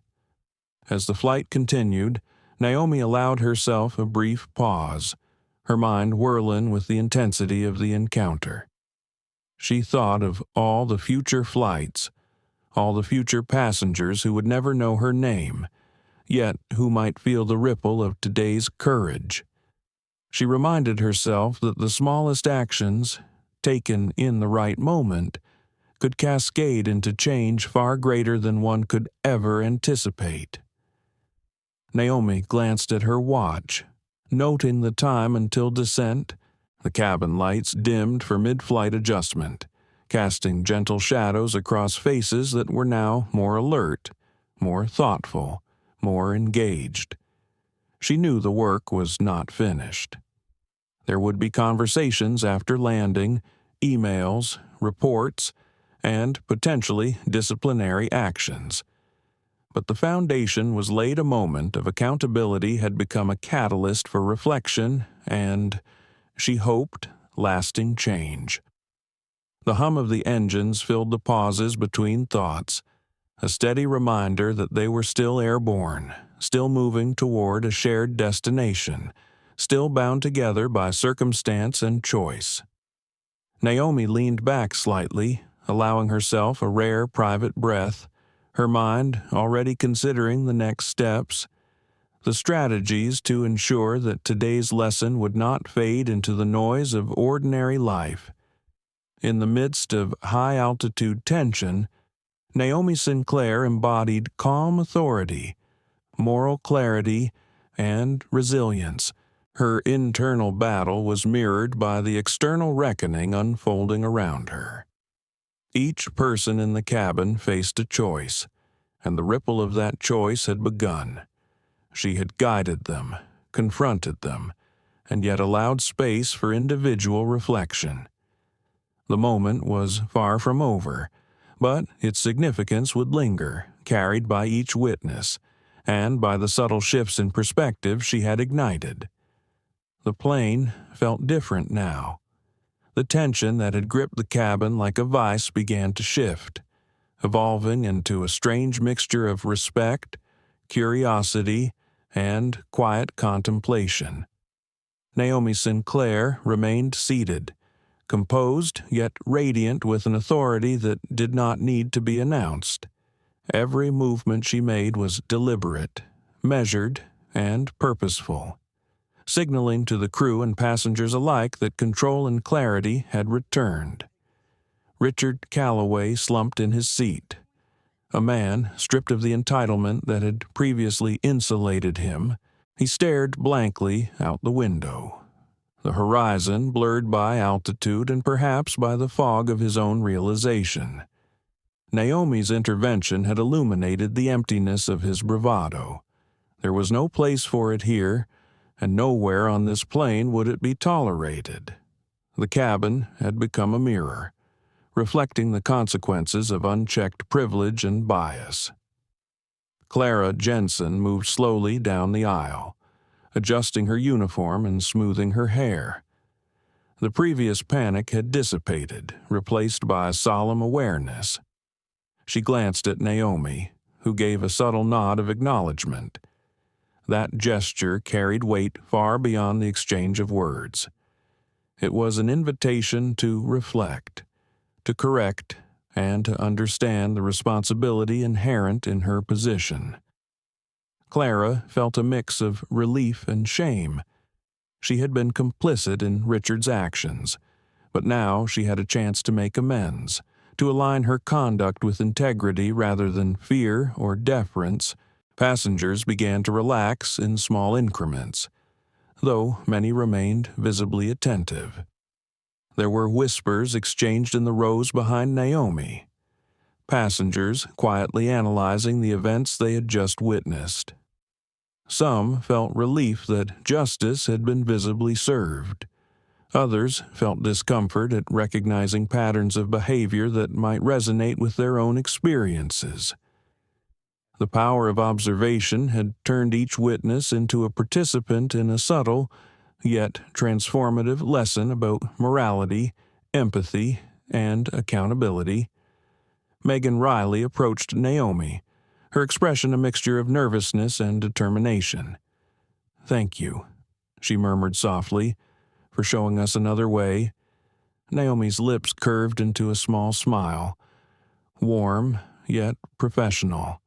As the flight continued, Naomi allowed herself a brief pause, her mind whirling with the intensity of the encounter. She thought of all the future flights, all the future passengers who would never know her name, yet who might feel the ripple of today's courage. She reminded herself that the smallest actions, taken in the right moment, could cascade into change far greater than one could ever anticipate. Naomi glanced at her watch, noting the time until descent. The cabin lights dimmed for mid-flight adjustment, casting gentle shadows across faces that were now more alert, more thoughtful, more engaged. She knew the work was not finished. There would be conversations after landing, emails, reports, and potentially disciplinary actions. But the foundation was laid. A moment of accountability had become a catalyst for reflection and, she hoped, lasting change. The hum of the engines filled the pauses between thoughts, a steady reminder that they were still airborne, still moving toward a shared destination, still bound together by circumstance and choice. Naomi leaned back slightly, allowing herself a rare private breath, her mind already considering the next steps, the strategies to ensure that today's lesson would not fade into the noise of ordinary life. In the midst of high-altitude tension, Naomi Sinclair embodied calm authority, moral clarity, and resilience. Her internal battle was mirrored by the external reckoning unfolding around her. Each person in the cabin faced a choice, and the ripple of that choice had begun. She had guided them, confronted them, and yet allowed space for individual reflection. The moment was far from over, but its significance would linger, carried by each witness, and by the subtle shifts in perspective she had ignited. The plane felt different now. The tension that had gripped the cabin like a vice began to shift, evolving into a strange mixture of respect, curiosity, and quiet contemplation. Naomi Sinclair remained seated, composed yet radiant with an authority that did not need to be announced. Every movement she made was deliberate, measured, and purposeful, signaling to the crew and passengers alike that control and clarity had returned. Richard Calloway slumped in his seat, a man stripped of the entitlement that had previously insulated him. He stared blankly out the window, the horizon blurred by altitude and perhaps by the fog of his own realization. Naomi's intervention had illuminated the emptiness of his bravado. There was no place for it here, and nowhere on this plane would it be tolerated. The cabin had become a mirror, reflecting the consequences of unchecked privilege and bias. Clara Jensen moved slowly down the aisle, adjusting her uniform and smoothing her hair. The previous panic had dissipated, replaced by a solemn awareness. She glanced at Naomi, who gave a subtle nod of acknowledgement. That gesture carried weight far beyond the exchange of words. It was an invitation to reflect, to correct, and to understand the responsibility inherent in her position. Clara felt a mix of relief and shame. She had been complicit in Richard's actions, but now she had a chance to make amends, to align her conduct with integrity rather than fear or deference. Passengers began to relax in small increments, though many remained visibly attentive. There were whispers exchanged in the rows behind Naomi, passengers quietly analyzing the events they had just witnessed. Some felt relief that justice had been visibly served. Others felt discomfort at recognizing patterns of behavior that might resonate with their own experiences. The power of observation had turned each witness into a participant in a subtle, yet transformative lesson about morality, empathy, and accountability. Megan Riley approached Naomi, her expression a mixture of nervousness and determination. "Thank you," she murmured softly, "for showing us another way." Naomi's lips curved into a small smile, warm yet professional.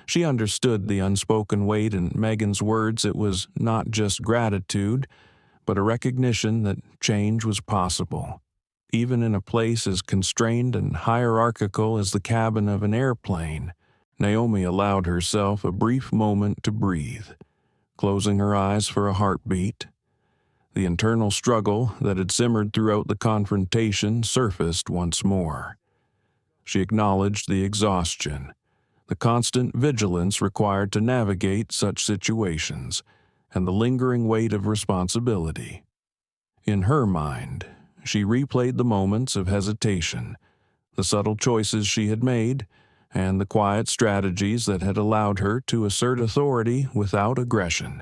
She understood the unspoken weight in Megan's words. It was not just gratitude, but a recognition that change was possible, even in a place as constrained and hierarchical as the cabin of an airplane. Naomi allowed herself a brief moment to breathe, closing her eyes for a heartbeat. The internal struggle that had simmered throughout the confrontation surfaced once more. She acknowledged the exhaustion, the constant vigilance required to navigate such situations, and the lingering weight of responsibility. In her mind, she replayed the moments of hesitation, the subtle choices she had made, and the quiet strategies that had allowed her to assert authority without aggression.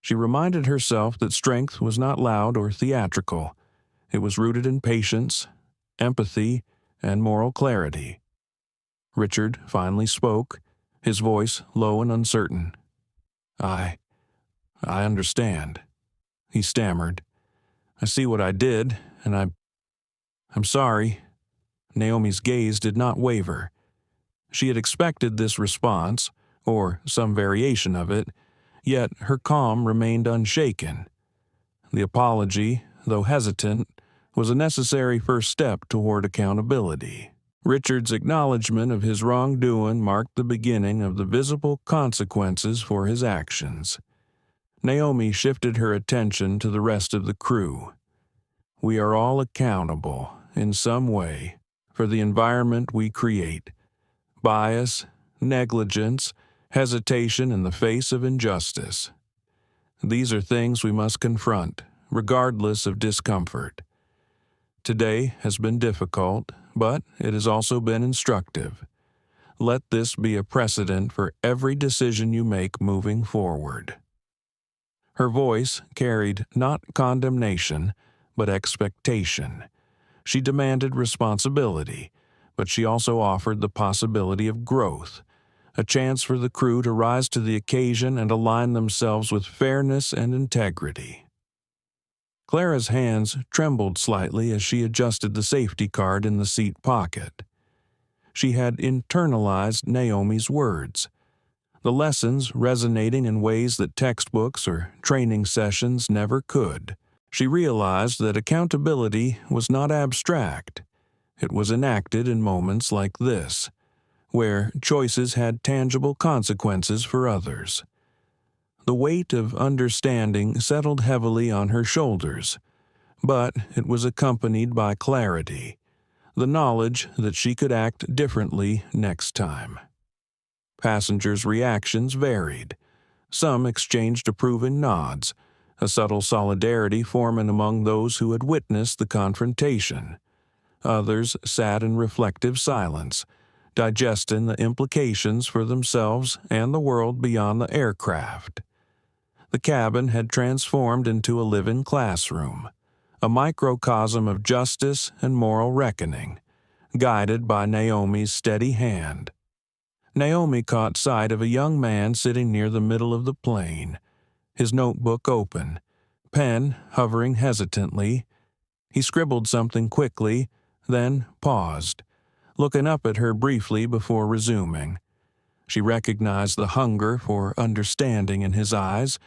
She reminded herself that strength was not loud or theatrical. It was rooted in patience, empathy, and moral clarity. Richard finally spoke, his voice low and uncertain. I understand," he stammered. "I see what I did, and I'm sorry." Naomi's gaze did not waver. She had expected this response, or some variation of it, yet her calm remained unshaken. The apology, though hesitant, was a necessary first step toward accountability. Richard's acknowledgement of his wrongdoing marked the beginning of the visible consequences for his actions. Naomi shifted her attention to the rest of the crew. We are all accountable, in some way, for the environment we create. Bias, negligence, hesitation in the face of injustice. These are things we must confront, regardless of discomfort. Today has been difficult, but it has also been instructive. Let this be a precedent for every decision you make moving forward. Her voice carried not condemnation, but expectation. She demanded responsibility, but she also offered the possibility of growth, a chance for the crew to rise to the occasion and align themselves with fairness and integrity. Clara's hands trembled slightly as she adjusted the safety card in the seat pocket. She had internalized Naomi's words, the lessons resonating in ways that textbooks or training sessions never could. She realized that accountability was not abstract. It was enacted in moments like this, where choices had tangible consequences for others. The weight of understanding settled heavily on her shoulders, but it was accompanied by clarity, the knowledge that she could act differently next time. Passengers' reactions varied. Some exchanged approving nods, a subtle solidarity forming among those who had witnessed the confrontation. Others sat in reflective silence, digesting the implications for themselves and the world beyond the aircraft. The cabin had transformed into a living classroom, a microcosm of justice and moral reckoning, guided by Naomi's steady hand. Naomi caught sight of a young man sitting near the middle of the plane, his notebook open, pen hovering hesitantly. He scribbled something quickly, then paused, looking up at her briefly before resuming. She recognized the hunger for understanding in his eyes,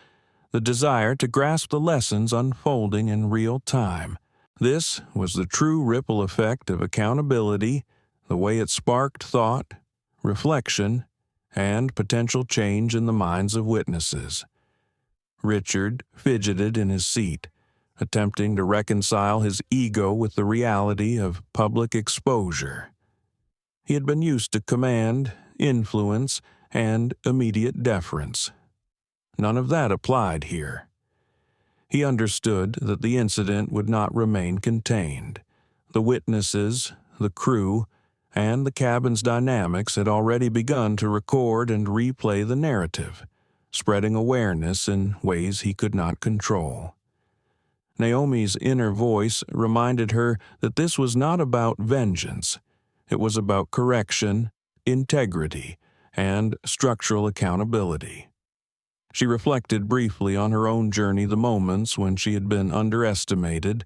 the desire to grasp the lessons unfolding in real time. This was the true ripple effect of accountability, the way it sparked thought, reflection, and potential change in the minds of witnesses. Richard fidgeted in his seat, attempting to reconcile his ego with the reality of public exposure. He had been used to command, influence, and immediate deference. None of that applied here. He understood that the incident would not remain contained. The witnesses, the crew, and the cabin's dynamics had already begun to record and replay the narrative, spreading awareness in ways he could not control. Naomi's inner voice reminded her that this was not about vengeance. It was about correction, integrity, and structural accountability. She reflected briefly on her own journey, the moments when she had been underestimated,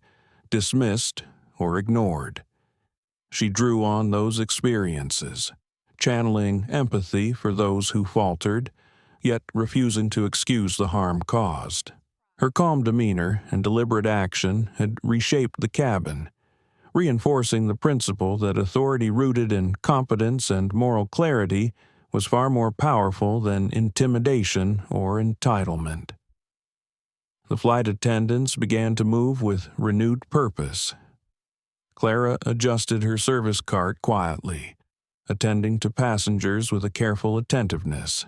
dismissed, or ignored. She drew on those experiences, channeling empathy for those who faltered, yet refusing to excuse the harm caused. Her calm demeanor and deliberate action had reshaped the cabin, reinforcing the principle that authority rooted in competence and moral clarity was far more powerful than intimidation or entitlement. The flight attendants began to move with renewed purpose. Clara adjusted her service cart quietly, attending to passengers with a careful attentiveness.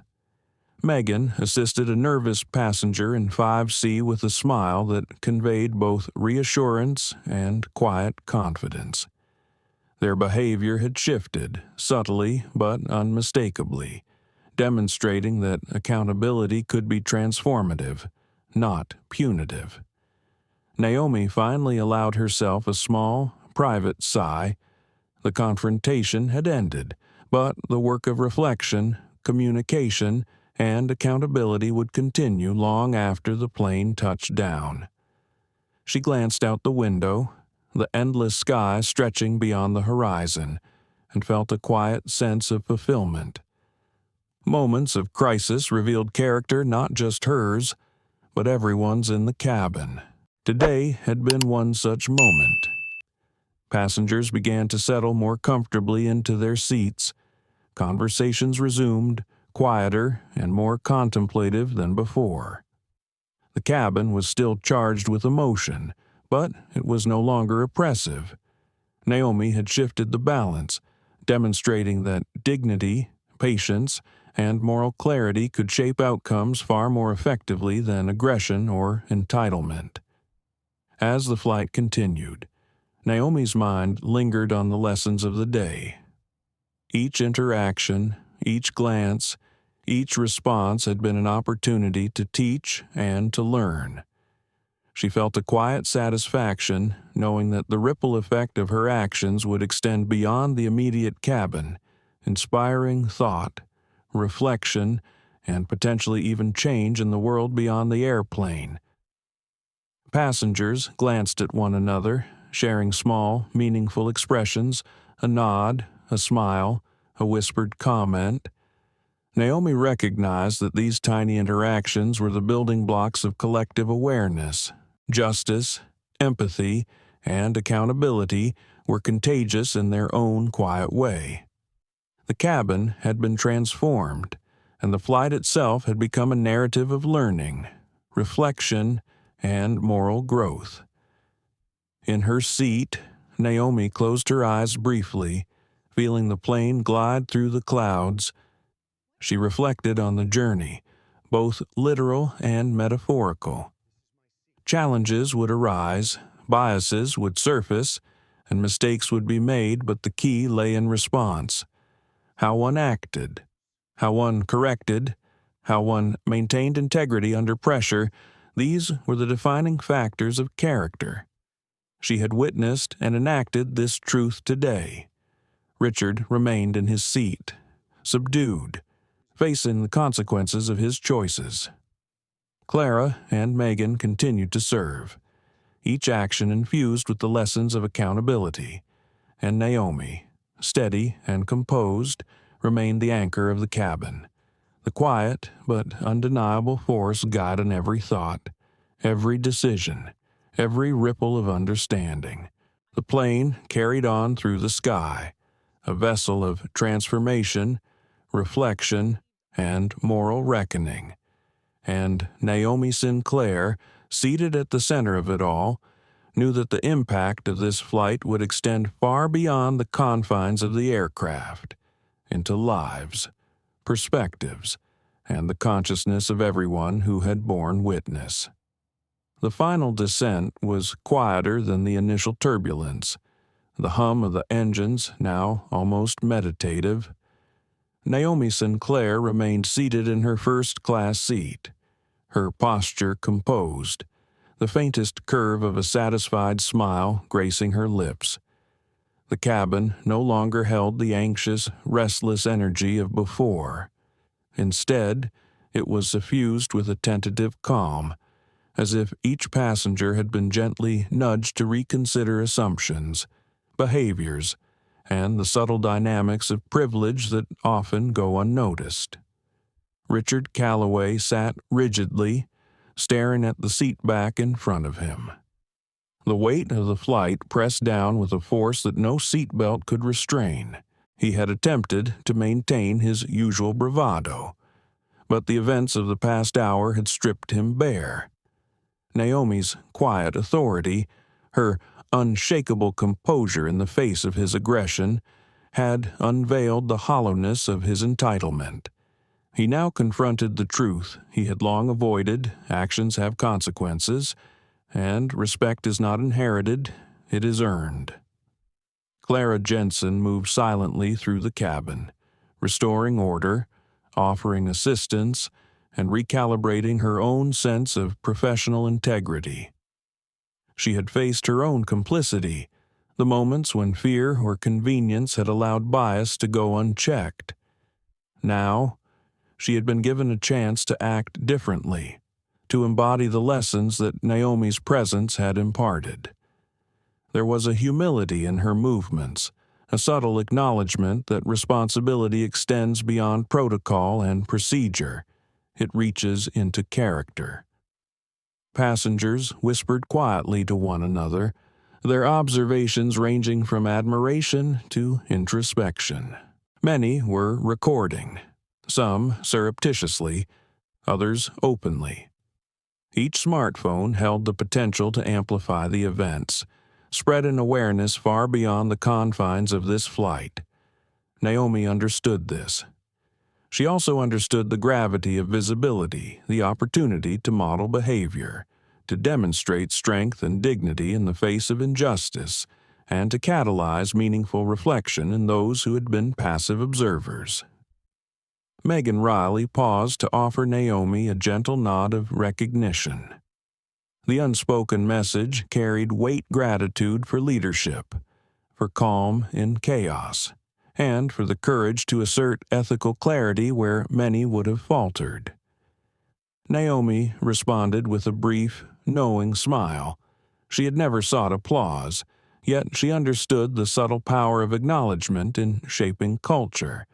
Megan assisted a nervous passenger in 5C with a smile that conveyed both reassurance and quiet confidence. Their behavior had shifted, subtly but unmistakably, demonstrating that accountability could be transformative, not punitive. Naomi finally allowed herself a small, private sigh. The confrontation had ended, but the work of reflection, communication, and accountability would continue long after the plane touched down. She glanced out the window, the endless sky stretching beyond the horizon, and felt a quiet sense of fulfillment. Moments of crisis revealed character not just hers, but everyone's in the cabin. Today had been one such moment. Passengers began to settle more comfortably into their seats. Conversations resumed, quieter and more contemplative than before. The cabin was still charged with emotion, but it was no longer oppressive. Naomi had shifted the balance, demonstrating that dignity, patience, and moral clarity could shape outcomes far more effectively than aggression or entitlement. As the flight continued, Naomi's mind lingered on the lessons of the day. Each interaction, each glance, each response had been an opportunity to teach and to learn. She felt a quiet satisfaction knowing that the ripple effect of her actions would extend beyond the immediate cabin, inspiring thought, reflection, and potentially even change in the world beyond the airplane. Passengers glanced at one another, sharing small, meaningful expressions, a nod, a smile, a whispered comment. Naomi recognized that these tiny interactions were the building blocks of collective awareness. Justice, empathy, and accountability were contagious in their own quiet way. The cabin had been transformed, and the flight itself had become a narrative of learning, reflection, and moral growth. In her seat, Naomi closed her eyes briefly, feeling the plane glide through the clouds. She reflected on the journey, both literal and metaphorical. Challenges would arise, biases would surface, and mistakes would be made, but the key lay in response. how one acted, how one corrected, how one maintained integrity under pressure, these were the defining factors of character. She had witnessed and enacted this truth today. Richard remained in his seat, subdued, facing the consequences of his choices. Clara and Megan continued to serve, each action infused with the lessons of accountability, and Naomi, steady and composed, remained the anchor of the cabin, the quiet but undeniable force guiding every thought, every decision, every ripple of understanding. The plane carried on through the sky, a vessel of transformation, reflection, and moral reckoning. And Naomi Sinclair, seated at the center of it all, knew that the impact of this flight would extend far beyond the confines of the aircraft, into lives, perspectives, and the consciousness of everyone who had borne witness. The final descent was quieter than the initial turbulence, the hum of the engines now almost meditative. Naomi Sinclair remained seated in her first-class seat, her posture composed, the faintest curve of a satisfied smile gracing her lips. The cabin no longer held the anxious, restless energy of before. Instead, it was suffused with a tentative calm, as if each passenger had been gently nudged to reconsider assumptions, behaviors, and the subtle dynamics of privilege that often go unnoticed. Richard Calloway sat rigidly, staring at the seat back in front of him. The weight of the flight pressed down with a force that no seatbelt could restrain. He had attempted to maintain his usual bravado, but the events of the past hour had stripped him bare. Naomi's quiet authority, her unshakable composure in the face of his aggression, had unveiled the hollowness of his entitlement. He now confronted the truth he had long avoided: actions have consequences, and respect is not inherited, it is earned. Clara Jensen moved silently through the cabin, restoring order, offering assistance, and recalibrating her own sense of professional integrity. She had faced her own complicity, the moments when fear or convenience had allowed bias to go unchecked. Now, she had been given a chance to act differently, to embody the lessons that Naomi's presence had imparted. There was a humility in her movements, a subtle acknowledgement that responsibility extends beyond protocol and procedure. It reaches into character. Passengers whispered quietly to one another, their observations ranging from admiration to introspection. Many were recording, some surreptitiously, others openly. Each smartphone held the potential to amplify the events, spread an awareness far beyond the confines of this flight. Naomi understood this. She also understood the gravity of visibility, the opportunity to model behavior, to demonstrate strength and dignity in the face of injustice, and to catalyze meaningful reflection in those who had been passive observers. Megan Riley paused to offer Naomi a gentle nod of recognition. The unspoken message carried weight gratitude for leadership, for calm in chaos, and for the courage to assert ethical clarity where many would have faltered. Naomi responded with a brief, knowing smile. She had never sought applause, yet she understood the subtle power of acknowledgement in shaping culture,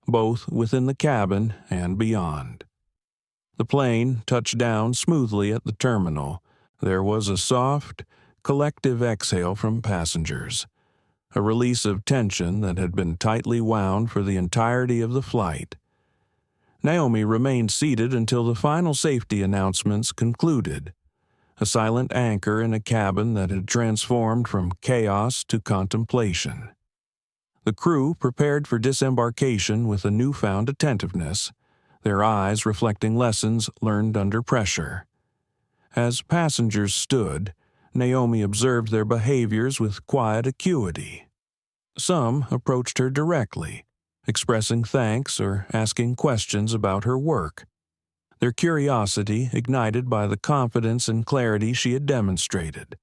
both within the cabin and beyond. The plane touched down smoothly at the terminal. There was a soft, collective exhale from passengers, a release of tension that had been tightly wound for the entirety of the flight. Naomi remained seated until the final safety announcements concluded, a silent anchor in a cabin that had transformed from chaos to contemplation. The crew prepared for disembarkation with a newfound attentiveness, their eyes reflecting lessons learned under pressure. As passengers stood, Naomi observed their behaviors with quiet acuity. Some approached her directly, expressing thanks or asking questions about her work, their curiosity ignited by the confidence and clarity she had demonstrated.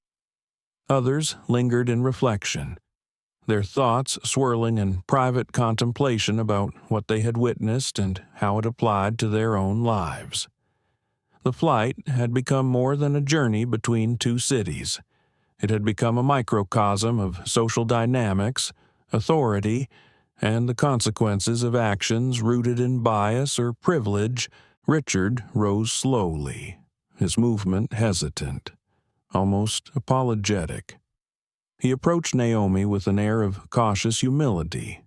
Others lingered in reflection, their thoughts swirling in private contemplation about what they had witnessed and how it applied to their own lives. The flight had become more than a journey between two cities. It had become a microcosm of social dynamics, authority, and the consequences of actions rooted in bias or privilege. Richard rose slowly, his movement hesitant, almost apologetic. He approached Naomi with an air of cautious humility,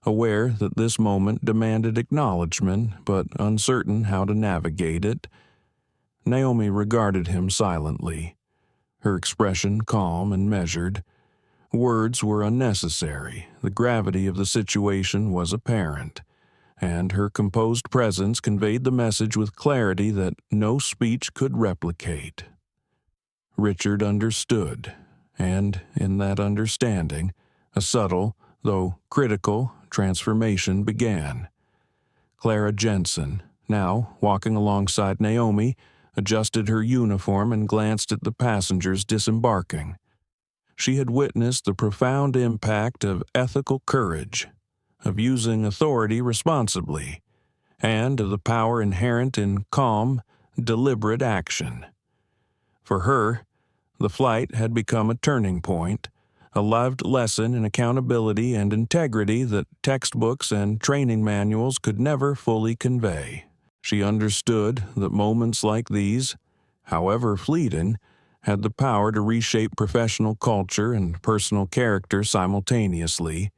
aware that this moment demanded acknowledgement but uncertain how to navigate it. Naomi regarded him silently, her expression calm and measured. Words were unnecessary, the gravity of the situation was apparent, and her composed presence conveyed the message with clarity that no speech could replicate. Richard understood, and in that understanding, a subtle, though critical, transformation began. Clara Jensen, now walking alongside Naomi, adjusted her uniform and glanced at the passengers disembarking. She had witnessed the profound impact of ethical courage, of using authority responsibly, and of the power inherent in calm, deliberate action. For her, the flight had become a turning point, a lived lesson in accountability and integrity that textbooks and training manuals could never fully convey. She understood that moments like these, however fleeting, had the power to reshape professional culture and personal character simultaneously.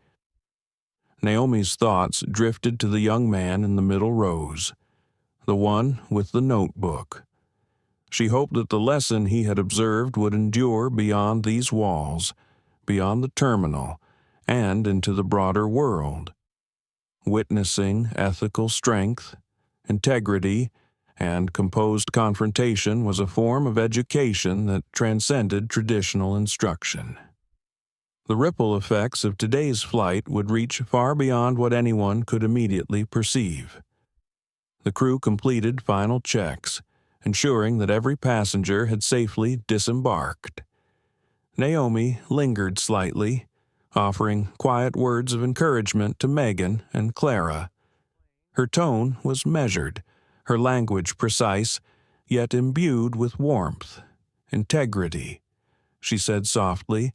Naomi's thoughts drifted to the young man in the middle rows, the one with the notebook. She hoped that the lesson he had observed would endure beyond these walls, beyond the terminal, and into the broader world. Witnessing ethical strength, integrity, and composed confrontation was a form of education that transcended traditional instruction. The ripple effects of today's flight would reach far beyond what anyone could immediately perceive. The crew completed final checks, ensuring that every passenger had safely disembarked. Naomi lingered slightly, offering quiet words of encouragement to Megan and Clara. Her tone was measured, her language precise, yet imbued with warmth. Integrity, she said softly,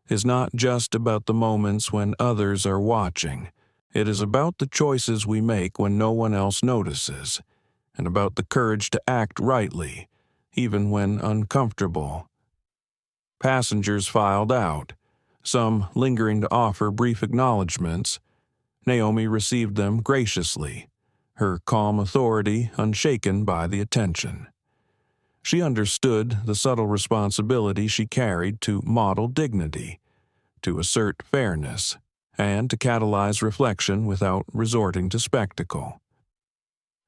is not just about the moments when others are watching. It is about the choices we make when no one else notices, and about the courage to act rightly, even when uncomfortable. Passengers filed out, some lingering to offer brief acknowledgments. Naomi received them graciously, her calm authority unshaken by the attention. She understood the subtle responsibility she carried to model dignity, to assert fairness, and to catalyze reflection without resorting to spectacle.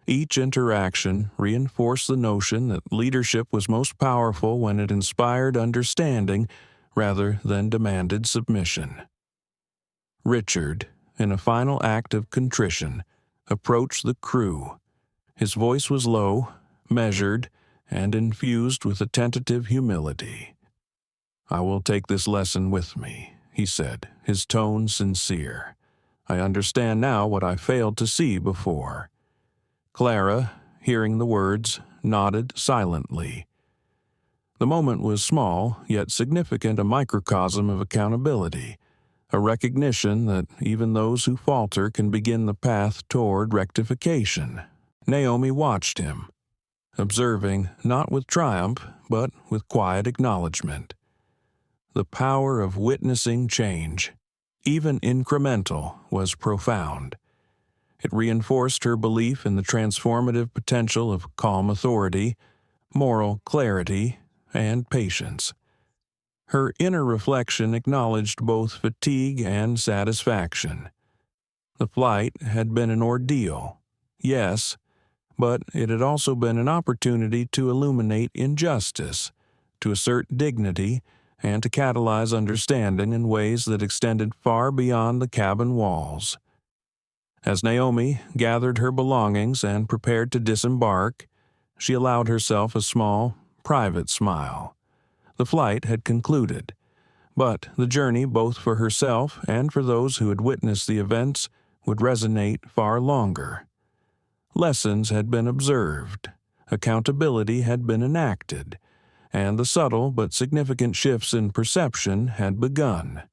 Each interaction reinforced the notion that leadership was most powerful when it inspired understanding rather than demanded submission. Richard, in a final act of contrition, approached the crew. His voice was low, measured, and infused with a tentative humility. "I will take this lesson with me," he said, his tone sincere. "I understand now what I failed to see before." Clara, hearing the words, nodded silently. The moment was small, yet significant, a microcosm of accountability, a recognition that even those who falter can begin the path toward rectification. Naomi watched him, observing not with triumph, but with quiet acknowledgement. The power of witnessing change, even incremental, was profound. It reinforced her belief in the transformative potential of calm authority, moral clarity, and patience. Her inner reflection acknowledged both fatigue and satisfaction. The flight had been an ordeal, yes, but it had also been an opportunity to illuminate injustice, to assert dignity, and to catalyze understanding in ways that extended far beyond the cabin walls. As Naomi gathered her belongings and prepared to disembark, she allowed herself a small, private smile. The flight had concluded, but the journey, both for herself and for those who had witnessed the events, would resonate far longer. Lessons had been observed, accountability had been enacted, and the subtle but significant shifts in perception had begun.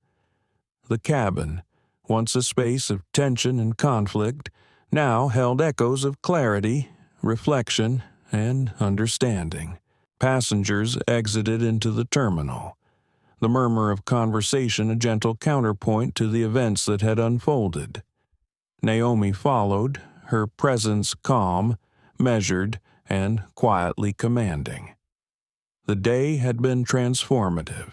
The cabin, once a space of tension and conflict, now held echoes of clarity, reflection, and understanding. Passengers exited into the terminal, the murmur of conversation a gentle counterpoint to the events that had unfolded. Naomi followed, her presence calm, measured, and quietly commanding. The day had been transformative,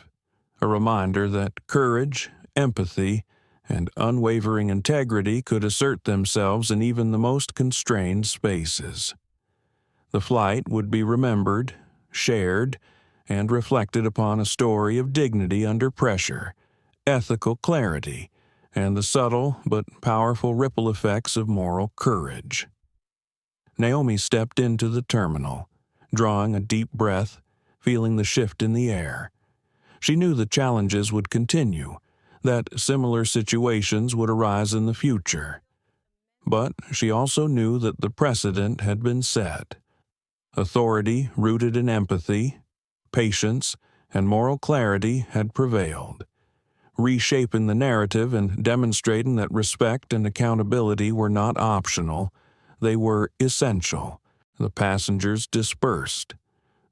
a reminder that courage, empathy, and unwavering integrity could assert themselves in even the most constrained spaces. The flight would be remembered, shared, and reflected upon a story of dignity under pressure, ethical clarity, and the subtle but powerful ripple effects of moral courage. Naomi stepped into the terminal, drawing a deep breath, feeling the shift in the air. She knew the challenges would continue, that similar situations would arise in the future. But she also knew that the precedent had been set. Authority rooted in empathy, patience, and moral clarity had prevailed, reshaping the narrative and demonstrating that respect and accountability were not optional, they were essential. The passengers dispersed.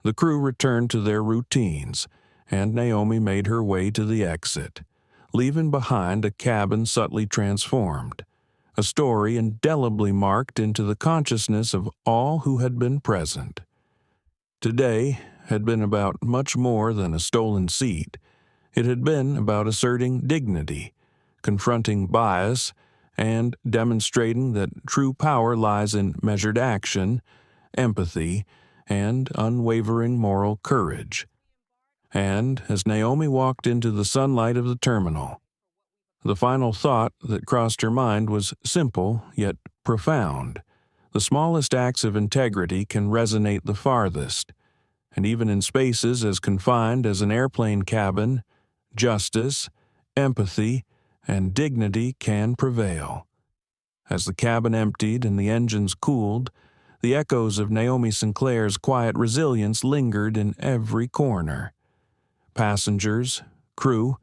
The crew returned to their routines, and Naomi made her way to the exit, leaving behind a cabin subtly transformed, a story indelibly marked into the consciousness of all who had been present. Today had been about much more than a stolen seat. It had been about asserting dignity, confronting bias, and demonstrating that true power lies in measured action, empathy, and unwavering moral courage. And as Naomi walked into the sunlight of the terminal, the final thought that crossed her mind was simple yet profound. The smallest acts of integrity can resonate the farthest, and even in spaces as confined as an airplane cabin, justice, empathy, and dignity can prevail. As the cabin emptied and the engines cooled, the echoes of Naomi Sinclair's quiet resilience lingered in every corner. Passengers, crew,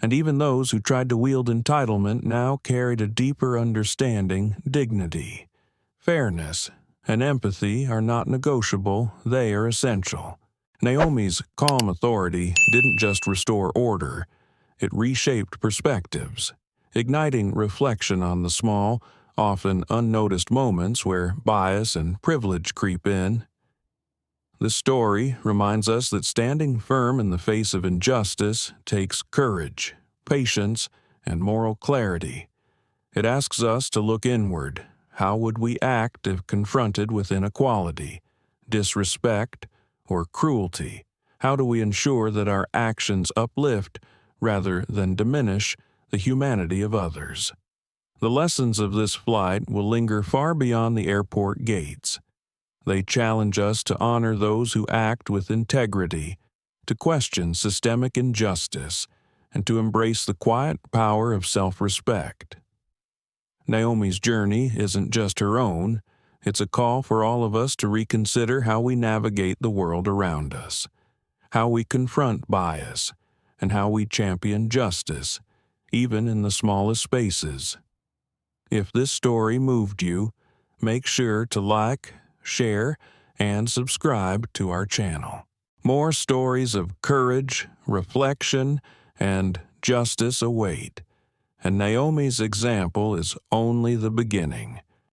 and even those who tried to wield entitlement now carried a deeper understanding, dignity. Fairness and empathy are not negotiable, they are essential. Naomi's calm authority didn't just restore order, it reshaped perspectives, igniting reflection on the small, often unnoticed moments where bias and privilege creep in. This story reminds us that standing firm in the face of injustice takes courage, patience, and moral clarity. It asks us to look inward. How would we act if confronted with inequality, disrespect, or cruelty? How do we ensure that our actions uplift, rather than diminish, the humanity of others? The lessons of this flight will linger far beyond the airport gates. They challenge us to honor those who act with integrity, to question systemic injustice, and to embrace the quiet power of self-respect. Naomi's journey isn't just her own, it's a call for all of us to reconsider how we navigate the world around us, how we confront bias, and how we champion justice, even in the smallest spaces. If this story moved you, make sure to like, share, and subscribe to our channel. More stories of courage, reflection, and justice await, and Naomi's example is only the beginning.